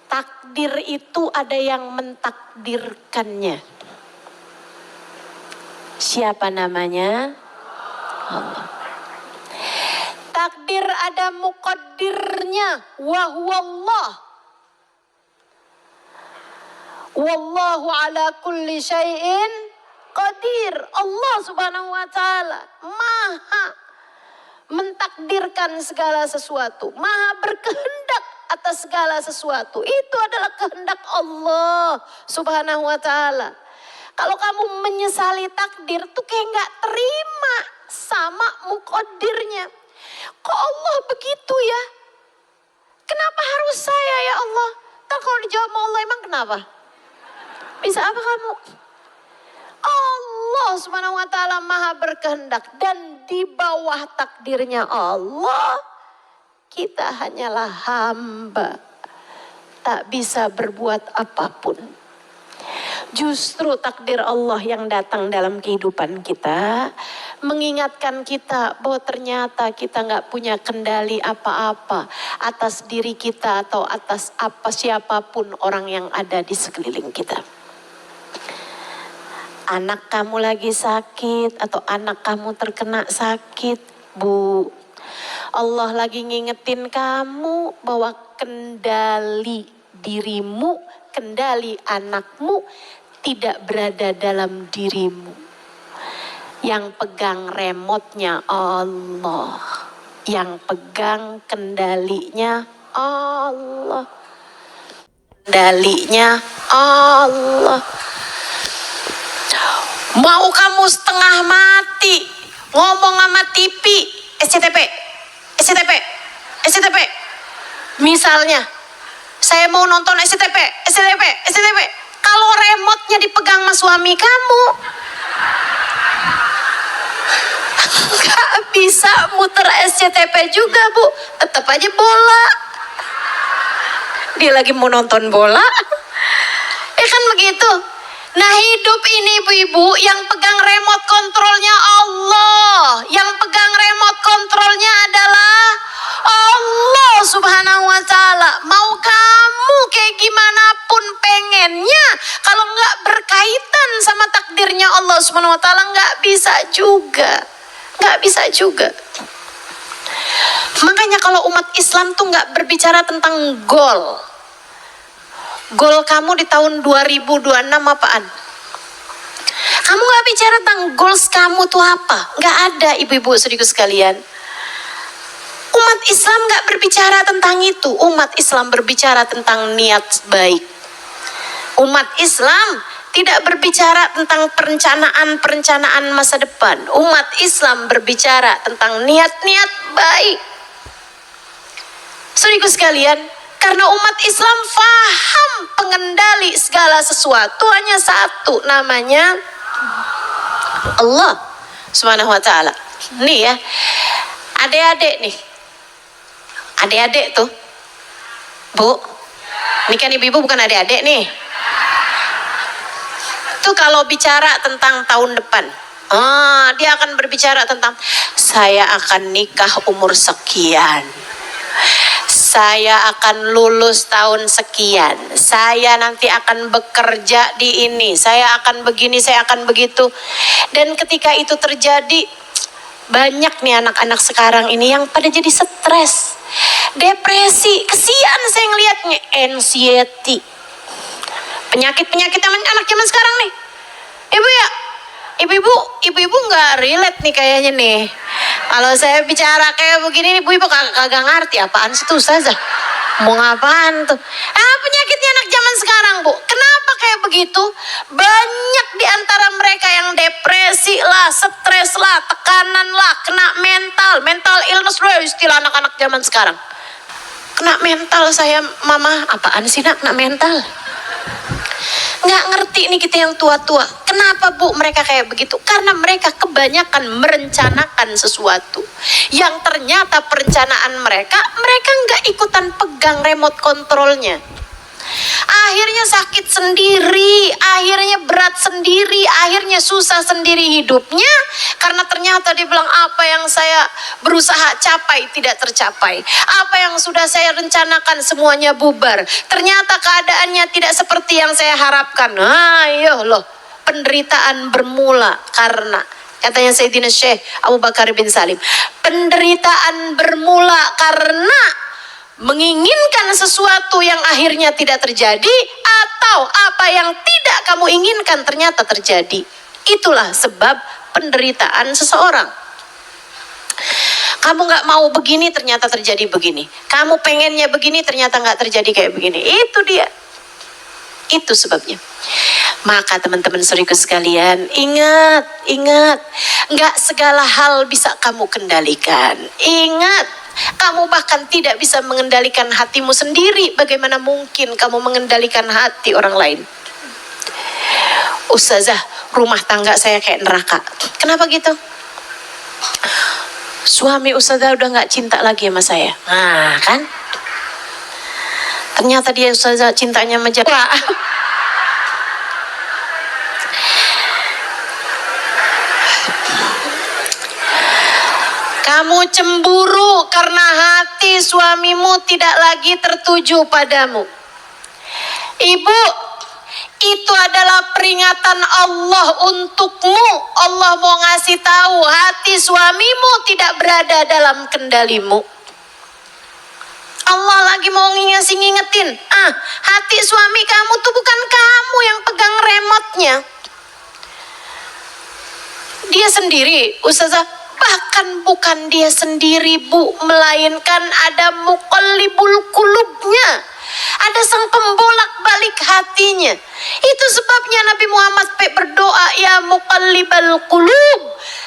Takdir itu ada yang mentakdirkannya. Siapa namanya? Allah. Takdir ada muqaddirnya. Wa huwallah. Wallahu ala kulli syai'in qadir. Allah subhanahu wa ta'ala maha mentakdirkan segala sesuatu. Maha berkehendak atas segala sesuatu. Itu adalah kehendak Allah subhanahu wa ta'ala. Kalau kamu menyesali takdir tuh kayak gak terima sama muqaddirnya. Kok Allah begitu ya? Kenapa harus saya ya Allah? Ntar kalau dijawab sama Allah emang kenapa? Bisa apa kamu? Allah subhanahu wa ta'ala maha berkehendak. Dan di bawah takdirnya Allah, kita hanyalah hamba. Tak bisa berbuat apapun. Justru takdir Allah yang datang dalam kehidupan kita mengingatkan kita bahwa ternyata kita gak punya kendali apa-apa atas diri kita atau atas apa siapapun orang yang ada di sekeliling kita. Anak kamu lagi sakit atau anak kamu terkena sakit, Bu. Allah lagi ngingetin kamu bahwa kendali dirimu, kendali anakmu tidak berada dalam dirimu. Yang pegang remote-nya Allah. Yang pegang kendalinya Allah. Kendalinya Allah. Mau kamu setengah mati ngomong sama TV, SCTP. Misalnya, saya mau nonton SCTP. Kalau remote-nya dipegang sama suami kamu, gak bisa muter SCTP juga, Bu. Tetap aja bola. Dia lagi mau nonton bola. Ya kan begitu. Nah hidup ini ibu-ibu yang pegang remote kontrolnya Allah. Yang pegang remote kontrolnya adalah Allah subhanahu wa ta'ala. Mau kamu kayak gimana pun pengennya, kalau gak berkaitan sama takdirnya Allah subhanahu wa ta'ala gak bisa juga. Gak bisa juga. Makanya kalau umat Islam tuh gak berbicara tentang goal. Goal kamu di tahun 2026 apaan? Kamu gak bicara tentang goals kamu tuh apa? Gak ada ibu-ibu saudaraku sekalian. Umat Islam gak berbicara tentang itu. Umat Islam berbicara tentang niat baik. Umat Islam tidak berbicara tentang perencanaan masa depan. Umat Islam berbicara tentang niat-niat baik. Saudaraku sekalian, karena umat Islam faham pengendali segala sesuatu hanya satu, namanya Allah subhanahu wa ta'ala. Nih ya, adik-adik nih. Adik-adik tuh. Bu, ini kan ibu-ibu bukan adik-adik nih. Tuh kalau bicara tentang tahun depan, dia akan berbicara tentang saya akan nikah umur sekian. Saya akan lulus tahun sekian. Saya nanti akan bekerja di ini. Saya akan begini, saya akan begitu. Dan ketika itu terjadi, banyak nih anak-anak sekarang ini yang pada jadi stres, depresi. Kesian saya ngelihatnya, anxiety. Penyakit-penyakit anak zaman sekarang nih. Ibu ya, ibu-ibu nggak relate nih kayaknya nih. Kalau saya bicara kayak begini, ibu-ibu kagak ngerti apaan sih tuh Ustazah. Mau ngapaan tuh? Penyakitnya anak zaman sekarang, Bu. Kenapa kayak begitu? Banyak di antara mereka yang depresi lah, stres lah, tekanan lah, kena mental illness loh istilah anak-anak zaman sekarang. Kena mental saya, Mama. Apaan sih nak kena mental? Nggak ngerti nih kita yang tua-tua. Kenapa Bu mereka kayak begitu? Karena mereka kebanyakan merencanakan sesuatu yang ternyata perencanaan mereka nggak ikutan pegang remote kontrolnya. Akhirnya sakit sendiri, akhirnya berat sendiri, akhirnya susah sendiri hidupnya. Karena ternyata dia bilang apa yang saya berusaha capai tidak tercapai. Apa yang sudah saya rencanakan semuanya bubar. Ternyata keadaannya tidak seperti yang saya harapkan. Ayo loh, penderitaan bermula karena, katanya Sayyidina Syekh Abu Bakar bin Salim, penderitaan bermula karena menginginkan sesuatu yang akhirnya tidak terjadi, atau apa yang tidak kamu inginkan ternyata terjadi. Itulah sebab penderitaan seseorang. Kamu nggak mau begini ternyata terjadi begini. Kamu pengennya begini ternyata nggak terjadi kayak begini. Itu dia. Itu sebabnya. Maka teman-teman saudaraku sekalian, ingat, nggak segala hal bisa kamu kendalikan. Ingat, kamu bahkan tidak bisa mengendalikan hatimu sendiri. Bagaimana mungkin kamu mengendalikan hati orang lain? Ustazah, rumah tangga saya kayak neraka. Kenapa gitu? Suami Ustazah udah nggak cinta lagi sama saya. Nah kan? Ternyata dia Ustazah cintanya sama Jawa. Kamu cemburu karena hati suamimu tidak lagi tertuju padamu. Ibu, itu adalah peringatan Allah untukmu. Allah mau ngasih tahu hati suamimu tidak berada dalam kendalimu. Allah lagi mau ngingetin, hati suami kamu tuh bukan kamu yang pegang remote-nya. Dia sendiri, Ustazah. Bahkan bukan dia sendiri, Bu, melainkan ada muqallibul qulubnya. Ada sang pembolak balik hatinya. Itu sebabnya Nabi Muhammad berdoa, ya muqallibal qulub,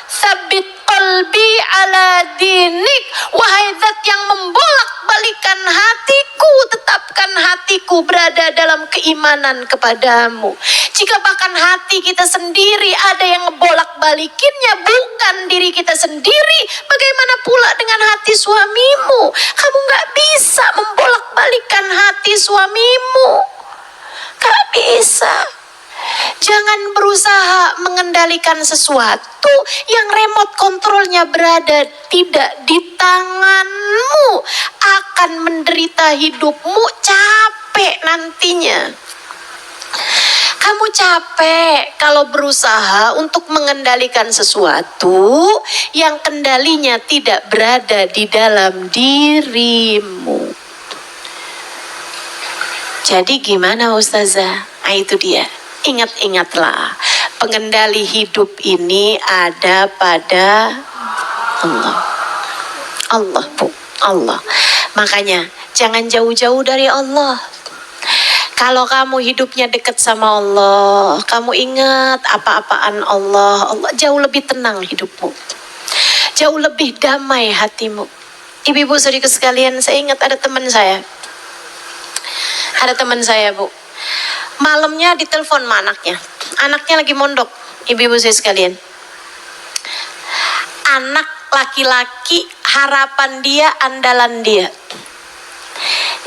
sabit qalbi ala dinik. Wahai zat yang membolak balikan hatiku, tetapkan hatiku berada dalam keimanan kepadamu. Jika bahkan hati kita sendiri ada yang ngebolak balikinnya, bukan diri kita sendiri, bagaimana pula dengan hati suamimu? Kamu gak bisa membolak balikan hati suamimu. Gak bisa. Jangan berusaha mengendalikan sesuatu yang remote kontrolnya berada tidak di tanganmu. Akan menderita hidupmu, capek nantinya. Kamu capek kalau berusaha untuk mengendalikan sesuatu yang kendalinya tidak berada di dalam dirimu. Jadi gimana Ustazah? Nah itu dia. Ingat-ingatlah, pengendali hidup ini ada pada Allah. Allah, Bu, Allah. Makanya jangan jauh-jauh dari Allah. Kalau kamu hidupnya dekat sama Allah, kamu ingat apa-apaan Allah, Allah jauh lebih tenang hidupmu. Jauh lebih damai hatimu. Ibu-ibu saudaraku sekalian, saya ingat ada teman saya. Ada teman saya, Bu. Malamnya ditelepon sama anaknya. Anaknya lagi mondok, ibu-ibu saya sekalian. Anak laki-laki harapan dia, andalan dia.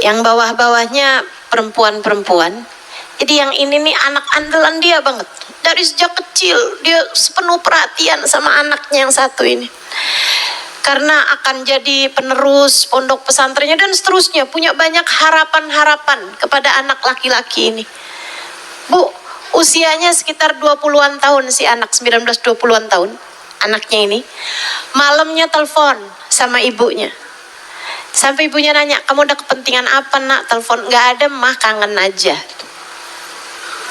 Yang bawah-bawahnya perempuan-perempuan. Jadi yang ini nih anak andalan dia banget. Dari sejak kecil dia sepenuh perhatian sama anaknya yang satu ini. Karena akan jadi penerus pondok pesantrennya dan seterusnya. Punya banyak harapan-harapan kepada anak laki-laki ini. Bu, usianya sekitar 20-an tahun si anak, 19-20-an tahun. Anaknya ini. Malamnya telepon sama ibunya. Sampai ibunya nanya, kamu udah kepentingan apa nak? Telepon, nggak ada mah, kangen aja.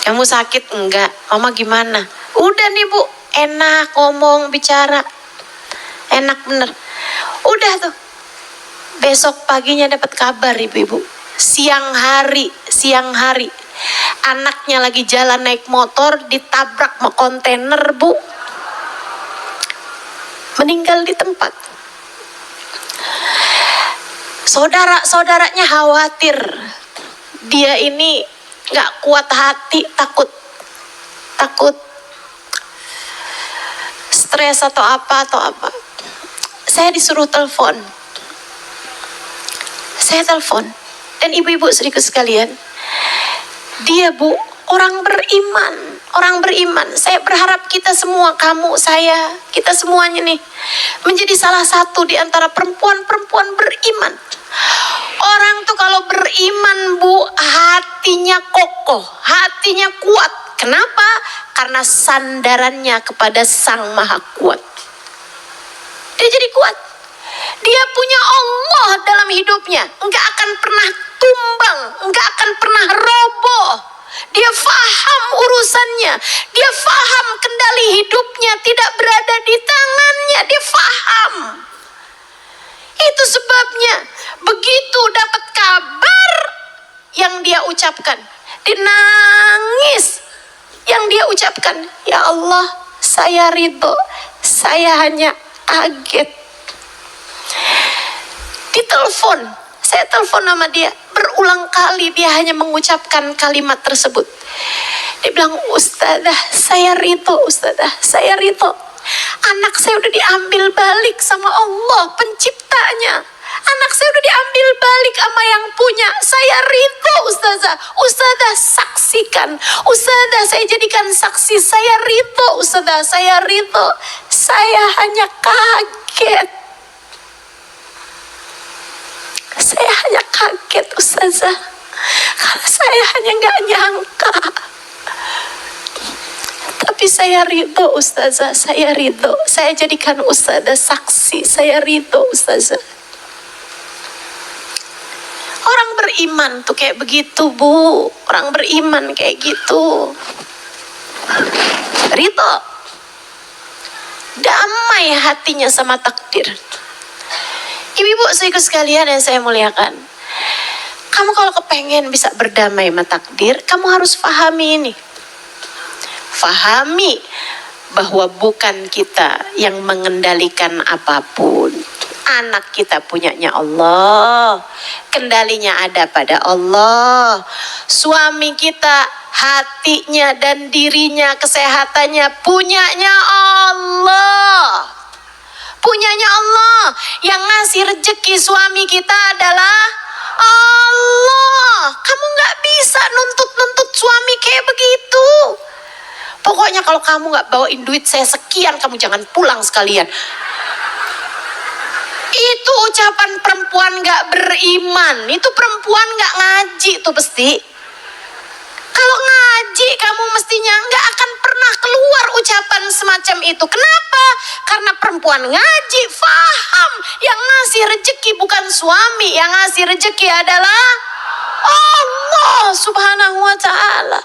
Kamu sakit? Enggak. Mama gimana? Udah nih Bu, enak ngomong, bicara. Enak bener. Udah tuh. Besok paginya dapat kabar ibu-ibu. Siang hari. Anaknya lagi jalan naik motor, ditabrak sama kontainer Bu. Meninggal di tempat. Saudara-saudaranya khawatir. Dia ini gak kuat hati, takut stres atau apa. Saya disuruh telepon. Saya telepon. Dan ibu-ibu saudaraku sekalian, dia Bu, orang beriman. Saya berharap kita semua, kamu, saya, kita semuanya nih, menjadi salah satu di antara perempuan-perempuan beriman. Orang tuh kalau beriman Bu, hatinya kokoh, hatinya kuat. Kenapa? Karena sandarannya kepada Sang Maha Kuat. Dia jadi kuat. Dia punya Allah dalam hidupnya. Enggak akan pernah tumbang, enggak akan pernah roboh. Dia faham urusannya. Dia faham kendali hidupnya tidak berada di tangannya. Dia faham. Itu sebabnya begitu dapat kabar yang dia ucapkan, dia nangis. Yang dia ucapkan, ya Allah, saya ridho, saya hanya kaget. Ditelepon, saya telepon sama dia, berulang kali dia hanya mengucapkan kalimat tersebut. Dia bilang, Ustazah, saya ridho, Ustazah, saya ridho. Anak saya udah diambil balik sama Allah penciptanya. Anak saya udah diambil balik sama yang punya. Saya ridho, Ustazah. Ustazah saksikan. Ustazah saya jadikan saksi. Saya ridho, Ustazah. Saya ridho. Saya hanya kaget. Saya hanya kaget, Ustazah. Karena saya hanya gak nyangka. Tapi saya ridho, Ustazah. Saya ridho. Saya jadikan Ustazah saksi. Saya ridho, Ustazah. Orang beriman tuh kayak begitu, Bu. Orang beriman kayak gitu. Ridho. Damai hatinya sama takdir. Ibu-ibu saudaraku sekalian yang saya muliakan. Kamu kalau kepengen bisa berdamai sama takdir, kamu harus pahami ini. Fahami bahwa bukan kita yang mengendalikan apapun. Anak kita punyanya Allah, kendalinya ada pada Allah. Suami kita, hatinya dan dirinya, kesehatannya punyanya Allah. Punyanya Allah. Yang ngasih rezeki suami kita adalah Allah. Kamu gak bisa nuntut suami kayak begitu. Pokoknya kalau kamu gak bawain duit saya sekian, kamu jangan pulang sekalian. Itu ucapan perempuan gak beriman. Itu perempuan gak ngaji tuh pasti. Kalau ngaji kamu mestinya gak akan pernah keluar ucapan semacam itu. Kenapa? Karena perempuan ngaji faham yang ngasih rezeki bukan suami. Yang ngasih rezeki adalah Allah Subhanahu wa ta'ala.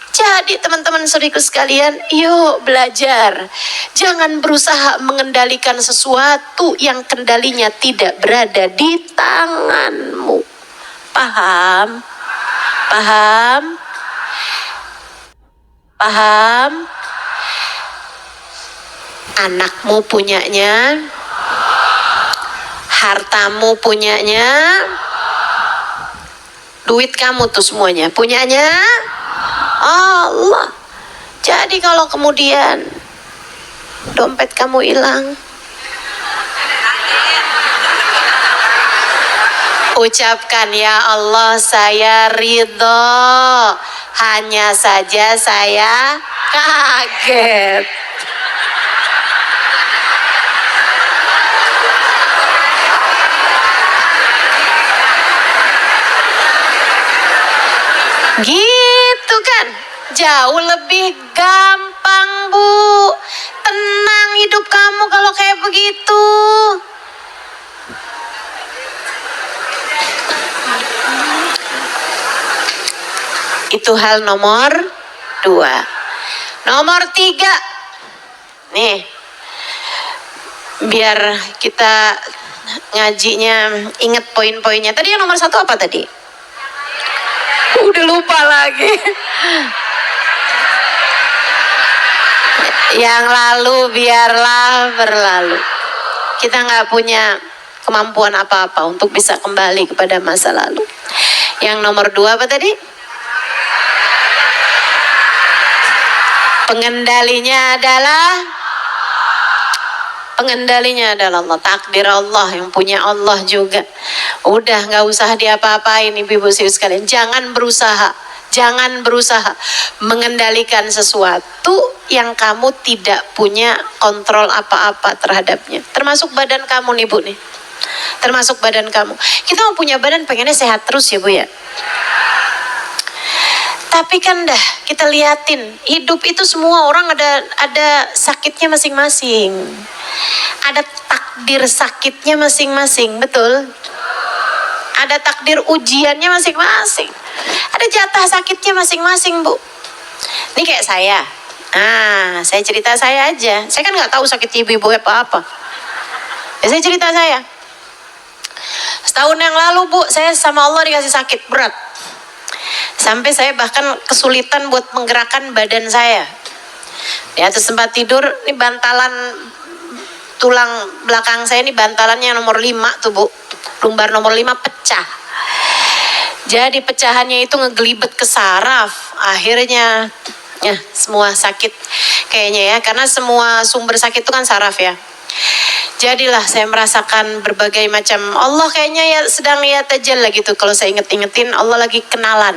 Jadi teman-teman saudaraku sekalian, yuk belajar. Jangan berusaha mengendalikan sesuatu yang kendalinya tidak berada di tanganmu. Paham? Paham? Paham? Anakmu punyanya, hartamu punyanya, duit kamu tuh semuanya punyanya Allah. Jadi kalau kemudian dompet kamu hilang, ucapkan, ya Allah saya ridho, hanya saja saya kaget. Gitu kan, jauh lebih gampang Bu. Tenang hidup kamu kalau kayak begitu. Itu hal nomor 2. Nomor 3. Nih, biar kita ngajinya inget poin-poinnya. Tadi yang nomor 1 apa tadi? Udah lupa lagi. Yang lalu biarlah berlalu. Kita nggak punya kemampuan apa-apa untuk bisa kembali kepada masa lalu. Yang nomor 2 apa tadi? Pengendalinya adalah Allah. Takdir Allah, yang punya Allah juga. Udah nggak usah diapa-apain ibu-ibu sekalian. Jangan berusaha mengendalikan sesuatu yang kamu tidak punya kontrol apa-apa terhadapnya. Termasuk badan kamu nih Bu nih. Termasuk badan kamu. Kita mau punya badan pengennya sehat terus ya Bu ya. Tapi kan dah kita liatin, hidup itu semua orang ada sakitnya masing-masing. Ada takdir sakitnya masing-masing, betul? Ada takdir ujiannya masing-masing. Ada jatah sakitnya masing-masing, Bu. Ini kayak saya. Nah, saya cerita saya aja. Saya kan nggak tahu sakit ibu-ibu apa-apa. Ya, saya cerita saya. Setahun yang lalu, Bu, saya sama Allah dikasih sakit berat. Sampai saya bahkan kesulitan buat menggerakkan badan saya. Di atas tempat tidur, ini bantalan tulang belakang saya, ini bantalannya nomor 5 tuh Bu. Lumbar nomor 5 pecah. Jadi pecahannya itu ngegelibet ke saraf. Akhirnya ya semua sakit kayaknya ya. Karena semua sumber sakit itu kan saraf ya. Jadilah saya merasakan berbagai macam, Allah kayaknya ya sedang lihat aja lah gitu. Kalau saya inget-ingetin, Allah lagi kenalan,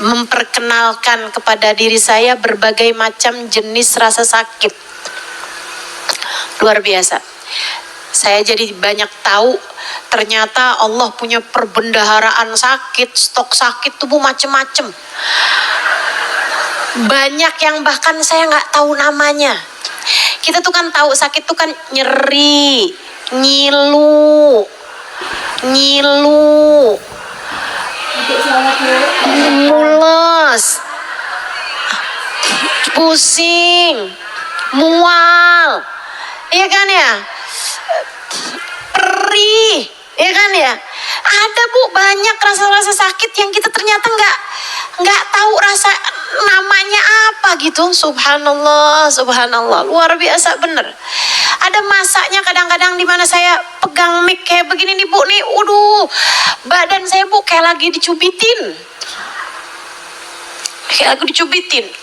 memperkenalkan kepada diri saya berbagai macam jenis rasa sakit. Luar biasa. Saya jadi banyak tahu ternyata Allah punya perbendaharaan sakit, stok sakit tubuh macem-macem. Banyak yang bahkan saya nggak tahu namanya. Kita tuh kan tahu sakit tuh kan nyeri, ngilu, mules, pusing, mual, iya kan ya, perih, iya kan ya. Ada Bu banyak rasa-rasa sakit yang kita ternyata nggak tahu rasa namanya apa gitu. Subhanallah, luar biasa bener. Ada masanya kadang-kadang di mana saya pegang mic kayak begini nih Bu nih, badan saya Bu kayak lagi dicubitin.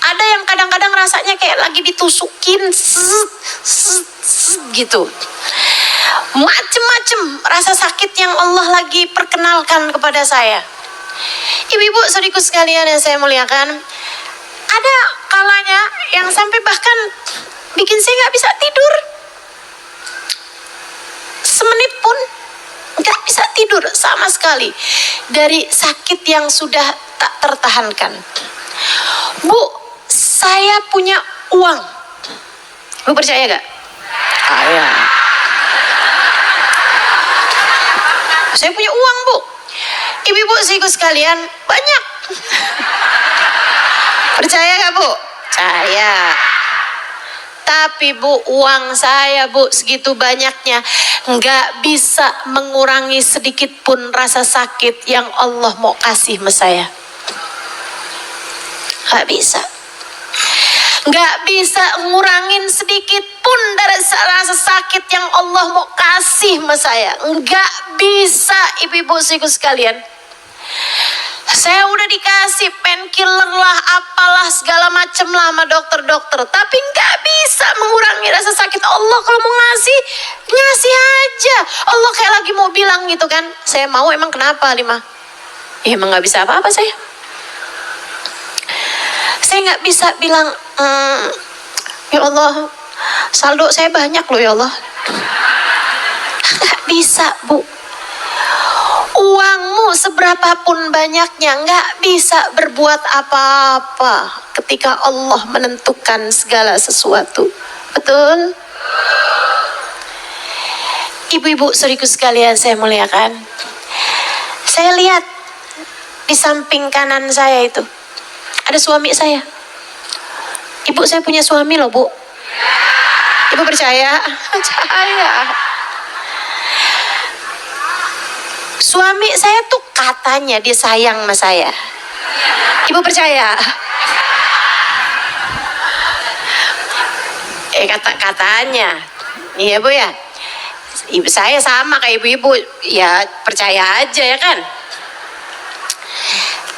Ada yang kadang-kadang rasanya kayak lagi ditusukin, gitu. Macem-macem rasa sakit yang Allah lagi perkenalkan kepada saya. Ibu-ibu saudariku sekalian yang saya muliakan, ada kalanya yang sampai bahkan bikin saya nggak bisa tidur. Semenit pun nggak bisa tidur sama sekali dari sakit yang sudah tak tertahankan. Bu, saya punya uang. Bu percaya gak? Ya. Saya punya uang Bu. Ibu-ibu saudariku sekalian, banyak. Percaya gak Bu? Percaya. Tapi Bu, uang saya Bu segitu banyaknya nggak bisa mengurangi sedikit pun rasa sakit yang Allah mau kasih sama saya. Nggak bisa ngurangin sedikit pun dari rasa sakit yang Allah mau kasih sama saya. Nggak bisa ibu-ibu saudariku sekalian. Saya udah dikasih painkiller lah, apalah segala macem lah sama dokter-dokter, tapi nggak bisa mengurangi rasa sakit. Allah kalau mau ngasih aja. Allah kayak lagi mau bilang gitu kan, saya mau emang kenapa Lima? Ya emang nggak bisa apa-apa saya. Saya nggak bisa bilang, ya Allah, saldo saya banyak loh ya Allah. Nggak bisa Bu. Uangmu seberapapun banyaknya nggak bisa berbuat apa-apa ketika Allah menentukan segala sesuatu. Betul? Ibu-ibu saudariku sekalian saya muliakan. Saya lihat di samping kanan saya itu ada suami saya. Ibu, saya punya suami loh, Bu. Ibu percaya? Percaya. Suami saya tuh katanya dia sayang sama saya. Ibu percaya? Kata-katanya. Iya, Bu ya. Ibu saya sama kayak ibu-ibu, ya percaya aja ya kan.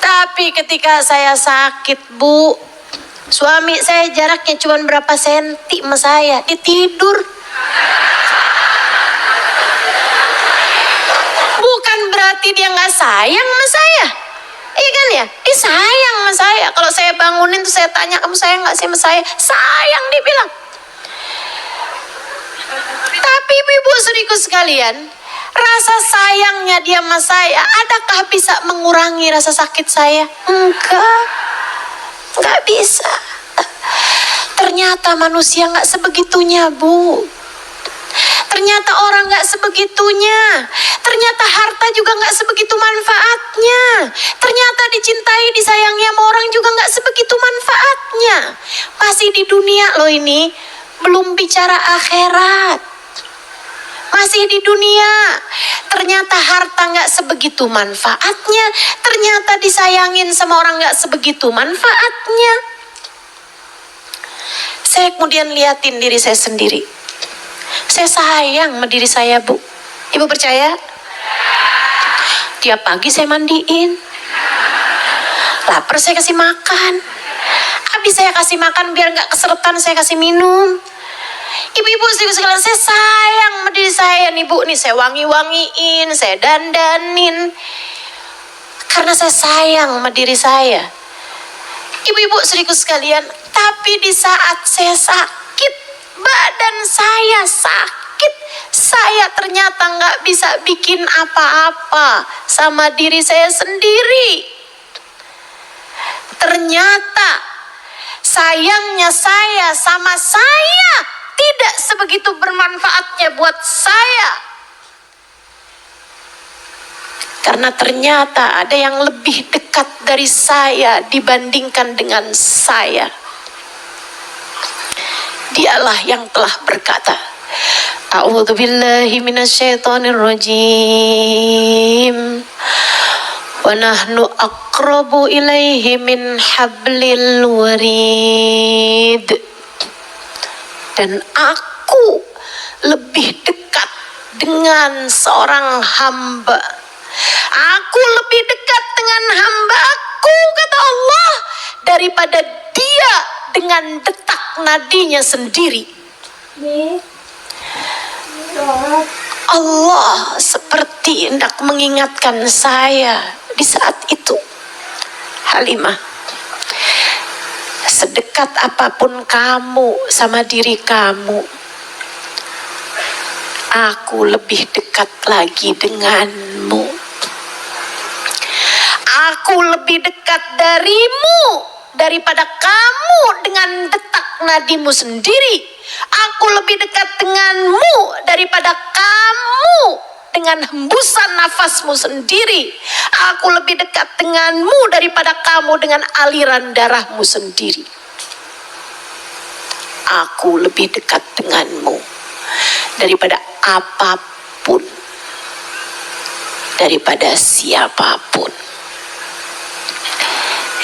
Tapi ketika saya sakit, Bu, suami saya jaraknya cuma berapa senti sama saya, dia tidur. Bukan berarti dia nggak sayang sama saya, iya kan ya? Dia sayang sama saya. Kalau saya bangunin tuh saya tanya, kamu sayang nggak sih sama saya? Sayang, dia bilang. Tapi ibu-ibu saudariku sekalian, rasa sayangnya dia sama saya, adakah bisa mengurangi rasa sakit saya? Enggak bisa. Ternyata manusia nggak sebegitunya, Bu. Ternyata orang nggak sebegitunya. Ternyata harta juga nggak sebegitu manfaatnya. Ternyata dicintai, disayangi sama orang juga nggak sebegitu manfaatnya. Masih di dunia loh ini, belum bicara akhirat. Masih di dunia, ternyata harta nggak sebegitu manfaatnya, ternyata disayangin sama orang nggak sebegitu manfaatnya. Saya kemudian liatin diri saya sendiri. Saya sayang sama diri saya, Bu. Ibu percaya? Tiap pagi saya mandiin. Lapar saya kasih makan. Habis saya kasih makan biar nggak keseretan saya kasih minum. Ibu-ibu sekalian, saya sayang sama diri saya nih, Bu. Nih saya wangi-wangiin, saya dandanin. Karena saya sayang sama diri saya. Ibu-ibu saudariku sekalian, tapi di saat saya sakit, badan saya sakit, saya ternyata nggak bisa bikin apa-apa sama diri saya sendiri. Ternyata sayangnya saya sama saya tidak sebegitu bermanfaatnya buat saya. Karena ternyata ada yang lebih dekat dari saya dibandingkan dengan saya. Dialah yang telah berkata, A'udzu billahi minasyaitonir rajim. Wa nahnu aqrabu ilaihi min hablil warid. Dan aku lebih dekat dengan seorang hamba. Aku lebih dekat dengan hamba-Ku, kata Allah, daripada dia dengan detak nadinya sendiri. Allah seperti hendak mengingatkan saya di saat itu. Halimah, sedekat apapun kamu sama diri kamu, aku lebih dekat lagi denganmu. Aku lebih dekat darimu daripada kamu dengan detak nadimu sendiri. Aku lebih dekat denganmu daripada kamu dengan hembusan nafasmu sendiri. Aku lebih dekat denganmu daripada kamu dengan aliran darahmu sendiri. Aku lebih dekat denganmu daripada apapun, daripada siapapun.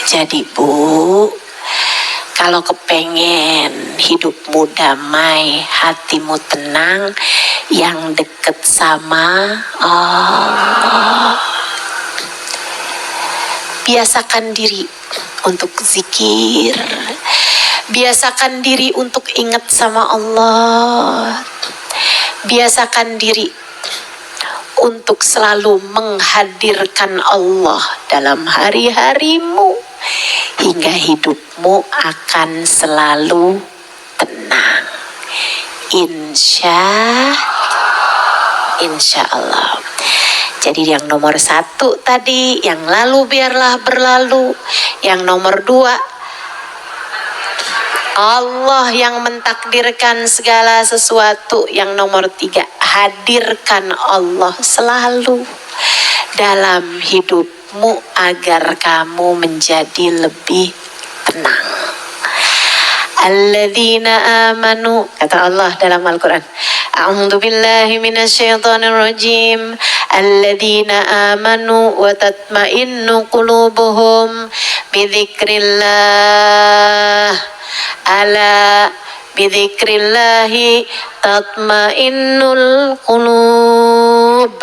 Jadi Bu, kalau kepengen hidupmu damai, hatimu tenang, yang deket sama Allah, biasakan diri untuk zikir, biasakan diri untuk ingat sama Allah, biasakan diri untuk selalu menghadirkan Allah dalam hari-harimu, hingga hidupmu akan selalu tenang. Insya Allah. Jadi yang nomor 1 tadi, yang lalu biarlah berlalu. Yang nomor 2, Allah yang mentakdirkan segala sesuatu. Yang nomor 3, hadirkan Allah selalu dalam hidupmu agar kamu menjadi lebih tenang. Alladzina amanu, kata Allah dalam Al-Quran, a'udzu billahi minasyaitonir rajim. Alladzina amanu wa tatmainnu qulubuhum bidzikrillah. Ala bidzikrillahi tatmainnul qulub.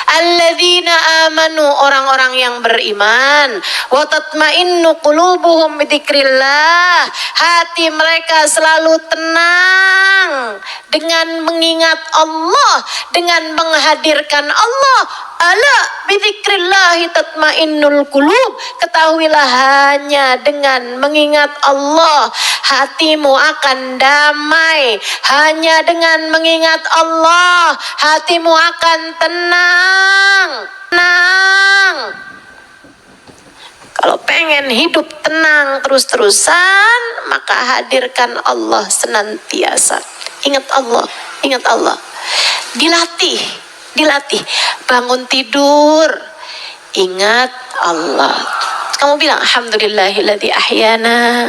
Alladzina amanu, orang-orang yang beriman, wa tatmainnu qulubuhum bidzikrillah, hati mereka selalu tenang dengan mengingat Allah, dengan menghadirkan Allah. Ala bidzikrillahi tatmainnul qulub, ketahuilah hanya dengan mengingat Allah hatimu akan damai. Hanya dengan mengingat Allah hatimu akan tenang. Kalau pengen hidup tenang terus-terusan, maka hadirkan Allah senantiasa. Ingat Allah, ingat Allah. Dilatih. Bangun tidur, ingat Allah. Kamu bilang alhamdulillahilladzi ahyana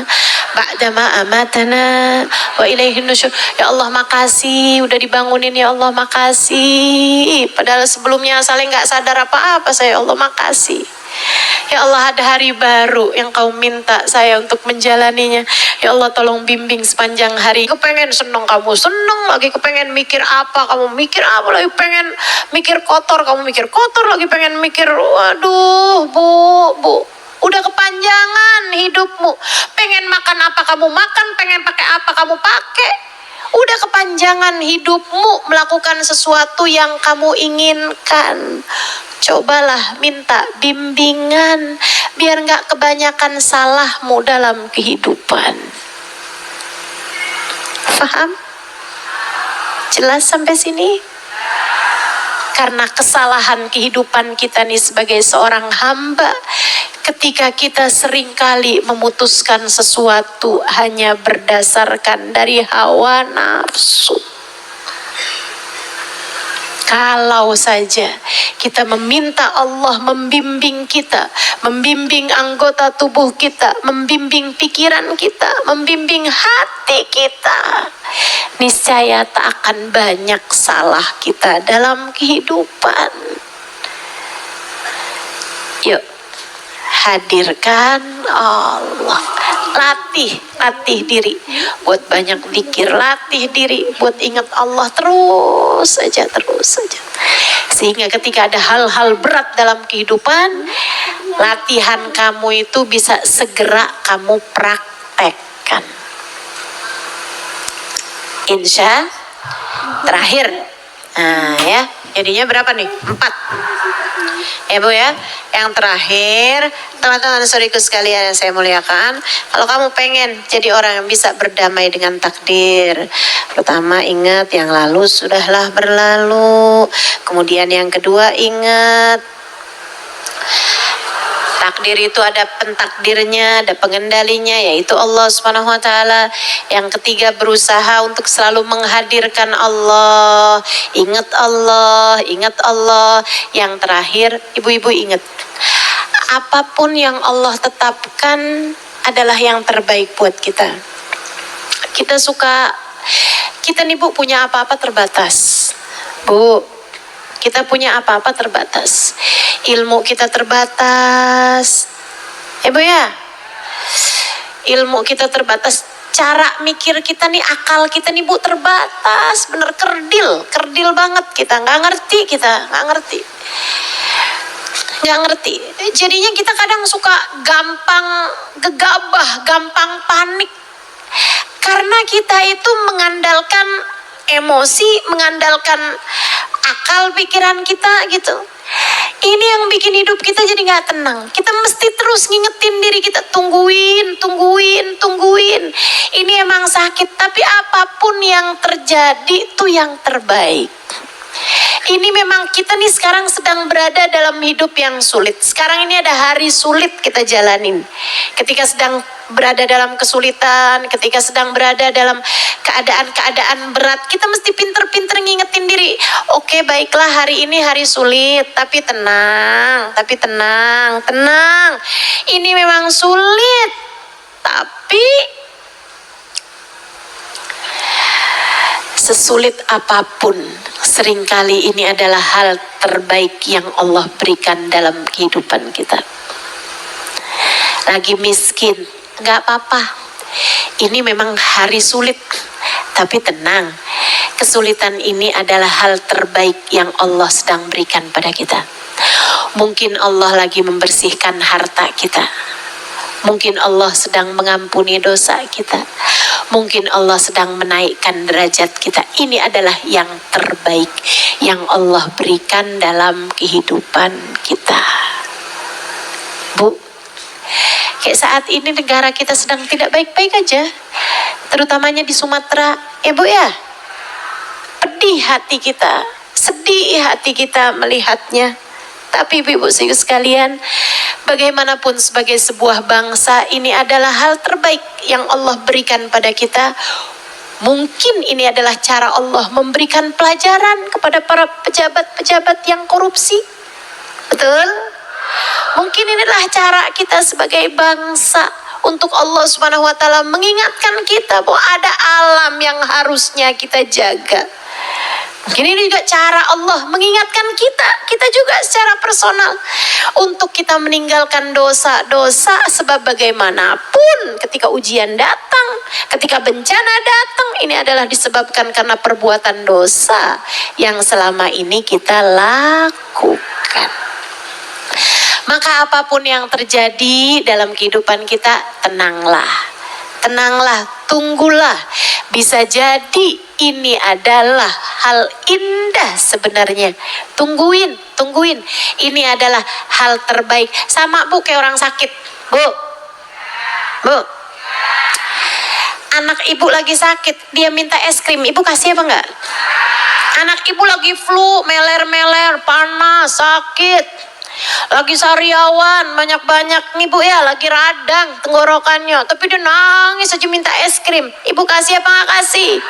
ba'dama amatana wa ilaihin nusyur. Ya Allah makasih udah dibangunin, ya Allah makasih. Padahal sebelumnya saling nggak sadar apa-apa saya. Ya Allah makasih. Ya Allah ada hari baru yang kau minta saya untuk menjalaninya. Ya Allah tolong bimbing sepanjang hari. Kepengen seneng kamu seneng lagi, kepengen mikir apa kamu mikir apa lagi, pengen mikir kotor kamu mikir kotor lagi, pengen mikir waduh bu udah kepanjangan hidupmu. Pengen makan apa kamu makan, pengen pakai apa kamu pakai. Udah kepanjangan hidupmu melakukan sesuatu yang kamu inginkan. Cobalah minta bimbingan biar gak kebanyakan salahmu dalam kehidupan. Faham? Jelas sampai sini? Karena kesalahan kehidupan kita nih sebagai seorang hamba, ketika kita seringkali memutuskan sesuatu hanya berdasarkan dari hawa nafsu. Kalau saja kita meminta Allah membimbing kita, membimbing anggota tubuh kita, membimbing pikiran kita, membimbing hati kita, niscaya tak akan banyak salah kita dalam kehidupan. Yuk, hadirkan Allah. Latih diri buat banyak zikir, latih diri buat ingat Allah terus saja. Sehingga ketika ada hal-hal berat dalam kehidupan, latihan kamu itu bisa segera kamu praktekkan. Insya terakhir. Nah ya, jadinya berapa nih? 4. Ya Bu ya, yang terakhir, teman-teman saudariku sekalian yang saya muliakan, kalau kamu pengen jadi orang yang bisa berdamai dengan takdir, pertama ingat yang lalu sudahlah berlalu. Kemudian yang kedua ingat takdir itu ada pentakdirnya, ada pengendalinya, yaitu Allah Subhanahu wa taala. Yang ketiga berusaha untuk selalu menghadirkan Allah. Ingat Allah, ingat Allah. Yang terakhir, ibu-ibu ingat, apapun yang Allah tetapkan adalah yang terbaik buat kita. Kita nih Bu punya apa-apa terbatas. Bu, kita punya apa-apa terbatas. Ilmu kita terbatas. Bu ya. Ilmu kita terbatas. Cara mikir kita nih, akal kita nih Bu terbatas. Bener kerdil banget kita. Nggak ngerti. Jadinya kita kadang suka gampang gegabah, gampang panik. Karena kita itu mengandalkan emosi, mengandalkan akal pikiran kita gitu. Ini yang bikin hidup kita jadi gak tenang. Kita mesti terus ngingetin diri kita, tungguin. Ini emang sakit, tapi apapun yang terjadi itu yang terbaik. Ini memang kita nih sekarang sedang berada dalam hidup yang sulit. Sekarang ini ada hari sulit kita jalanin. Ketika sedang berada dalam kesulitan, ketika sedang berada dalam keadaan-keadaan berat, kita mesti pinter-pinter ngingetin diri. Oke, baiklah hari ini hari sulit, tapi tenang. Ini memang sulit, tapi sesulit apapun, seringkali ini adalah hal terbaik yang Allah berikan dalam kehidupan kita. Lagi miskin, nggak apa-apa. Ini memang hari sulit, tapi tenang. Kesulitan ini adalah hal terbaik yang Allah sedang berikan pada kita. Mungkin Allah lagi membersihkan harta kita. Mungkin Allah sedang mengampuni dosa kita. Mungkin Allah sedang menaikkan derajat kita. Ini adalah yang terbaik yang Allah berikan dalam kehidupan kita. Bu, kayak saat ini negara kita sedang tidak baik-baik aja. Terutamanya di Sumatera. Ya Bu ya, pedih hati kita, sedih hati kita melihatnya. Tapi Ibu sekalian, bagaimanapun sebagai sebuah bangsa, ini adalah hal terbaik yang Allah berikan pada kita. Mungkin ini adalah cara Allah memberikan pelajaran kepada para pejabat-pejabat yang korupsi. Betul? Mungkin inilah cara kita sebagai bangsa untuk Allah Subhanahu wa taala mengingatkan kita bahwa ada alam yang harusnya kita jaga. Mungkin ini juga cara Allah mengingatkan kita juga secara personal untuk kita meninggalkan dosa-dosa, sebab bagaimanapun ketika ujian datang, ketika bencana datang, ini adalah disebabkan karena perbuatan dosa yang selama ini kita lakukan. Maka apapun yang terjadi dalam kehidupan kita, tenanglah. Tenanglah, tunggulah. Bisa jadi ini adalah hal indah sebenarnya. Tungguin. Ini adalah hal terbaik. Sama Bu, kayak orang sakit. Bu. Anak Ibu lagi sakit, dia minta es krim. Ibu kasih apa enggak? Anak Ibu lagi flu, meler-meler, panas, sakit. Lagi sariawan, banyak-banyak nih Bu ya, lagi radang tenggorokannya, tapi dia nangis aja minta es krim. Ibu kasih apa nggak kasih?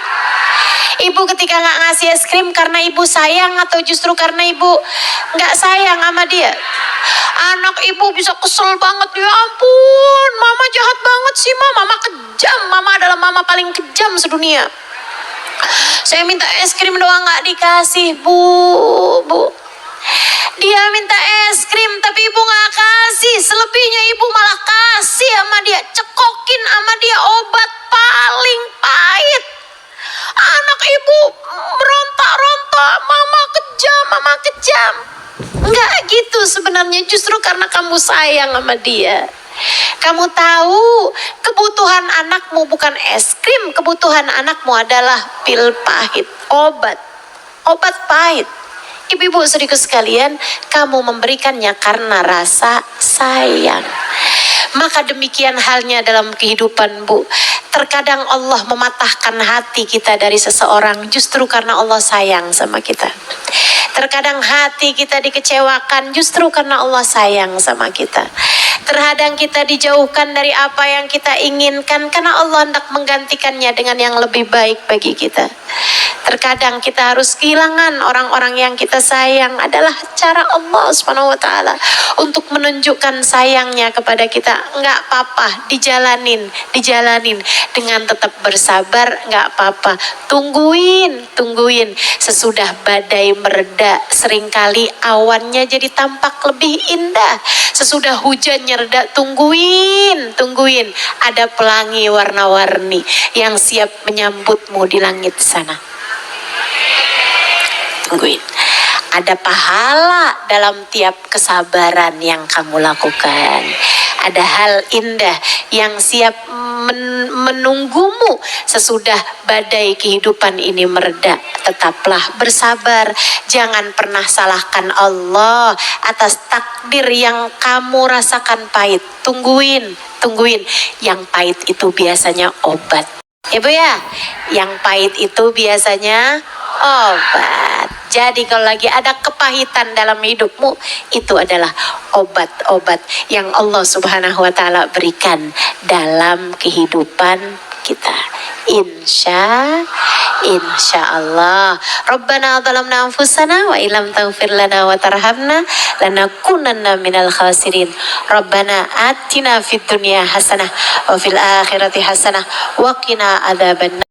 Ibu ketika nggak ngasih es krim karena Ibu sayang atau justru karena Ibu nggak sayang sama dia? Anak Ibu bisa kesel banget, ya ampun, mama jahat banget sih mama kejam, mama adalah mama paling kejam sedunia. Saya minta es krim doang nggak dikasih, Bu. Dia minta es krim tapi Ibu gak kasih. Selebihnya Ibu malah kasih sama dia, cekokin sama dia obat paling pahit. Anak Ibu merontak-rontak, mama kejam. Enggak gitu sebenarnya, justru karena kamu sayang sama dia. Kamu tahu kebutuhan anakmu bukan es krim, kebutuhan anakmu adalah pil pahit, obat pahit. Ibu-ibu saudaraku sekalian, kamu memberikannya karena rasa sayang. Maka demikian halnya dalam kehidupan Bu. Terkadang Allah mematahkan hati kita dari seseorang justru karena Allah sayang sama kita. Terkadang hati kita dikecewakan justru karena Allah sayang sama kita. Terkadang kita dijauhkan dari apa yang kita inginkan karena Allah hendak menggantikannya dengan yang lebih baik bagi kita. Terkadang kita harus kehilangan orang-orang yang kita sayang, adalah cara Allah Subhanahu wa taala untuk menunjukkan sayangnya kepada kita. Enggak apa-apa, dijalanin dengan tetap bersabar, enggak apa-apa. Tungguin. Sesudah badai mereda, seringkali awannya jadi tampak lebih indah. Sesudah hujan reda, tungguin. Ada pelangi warna-warni yang siap menyambutmu di langit sana. Tungguin. Ada pahala dalam tiap kesabaran yang kamu lakukan. Ada hal indah yang siap menunggumu sesudah badai kehidupan ini mereda. Tetaplah bersabar. Jangan pernah salahkan Allah atas takdir yang kamu rasakan pahit. Tungguin. Yang pahit itu biasanya obat. Ibu ya, yang pahit itu biasanya obat. Jadi kalau lagi ada kepahitan dalam hidupmu, itu adalah obat-obat yang Allah Subhanahu wa taala berikan dalam kehidupan kita. Insya Allah. Rabbana zalamna anfusana wa illam taghfir lana wa tarhamna lanakunanna minal khasirin. Rabbana atina fid dunya hasanah wa fil akhirati hasanah wa qina adzabannar.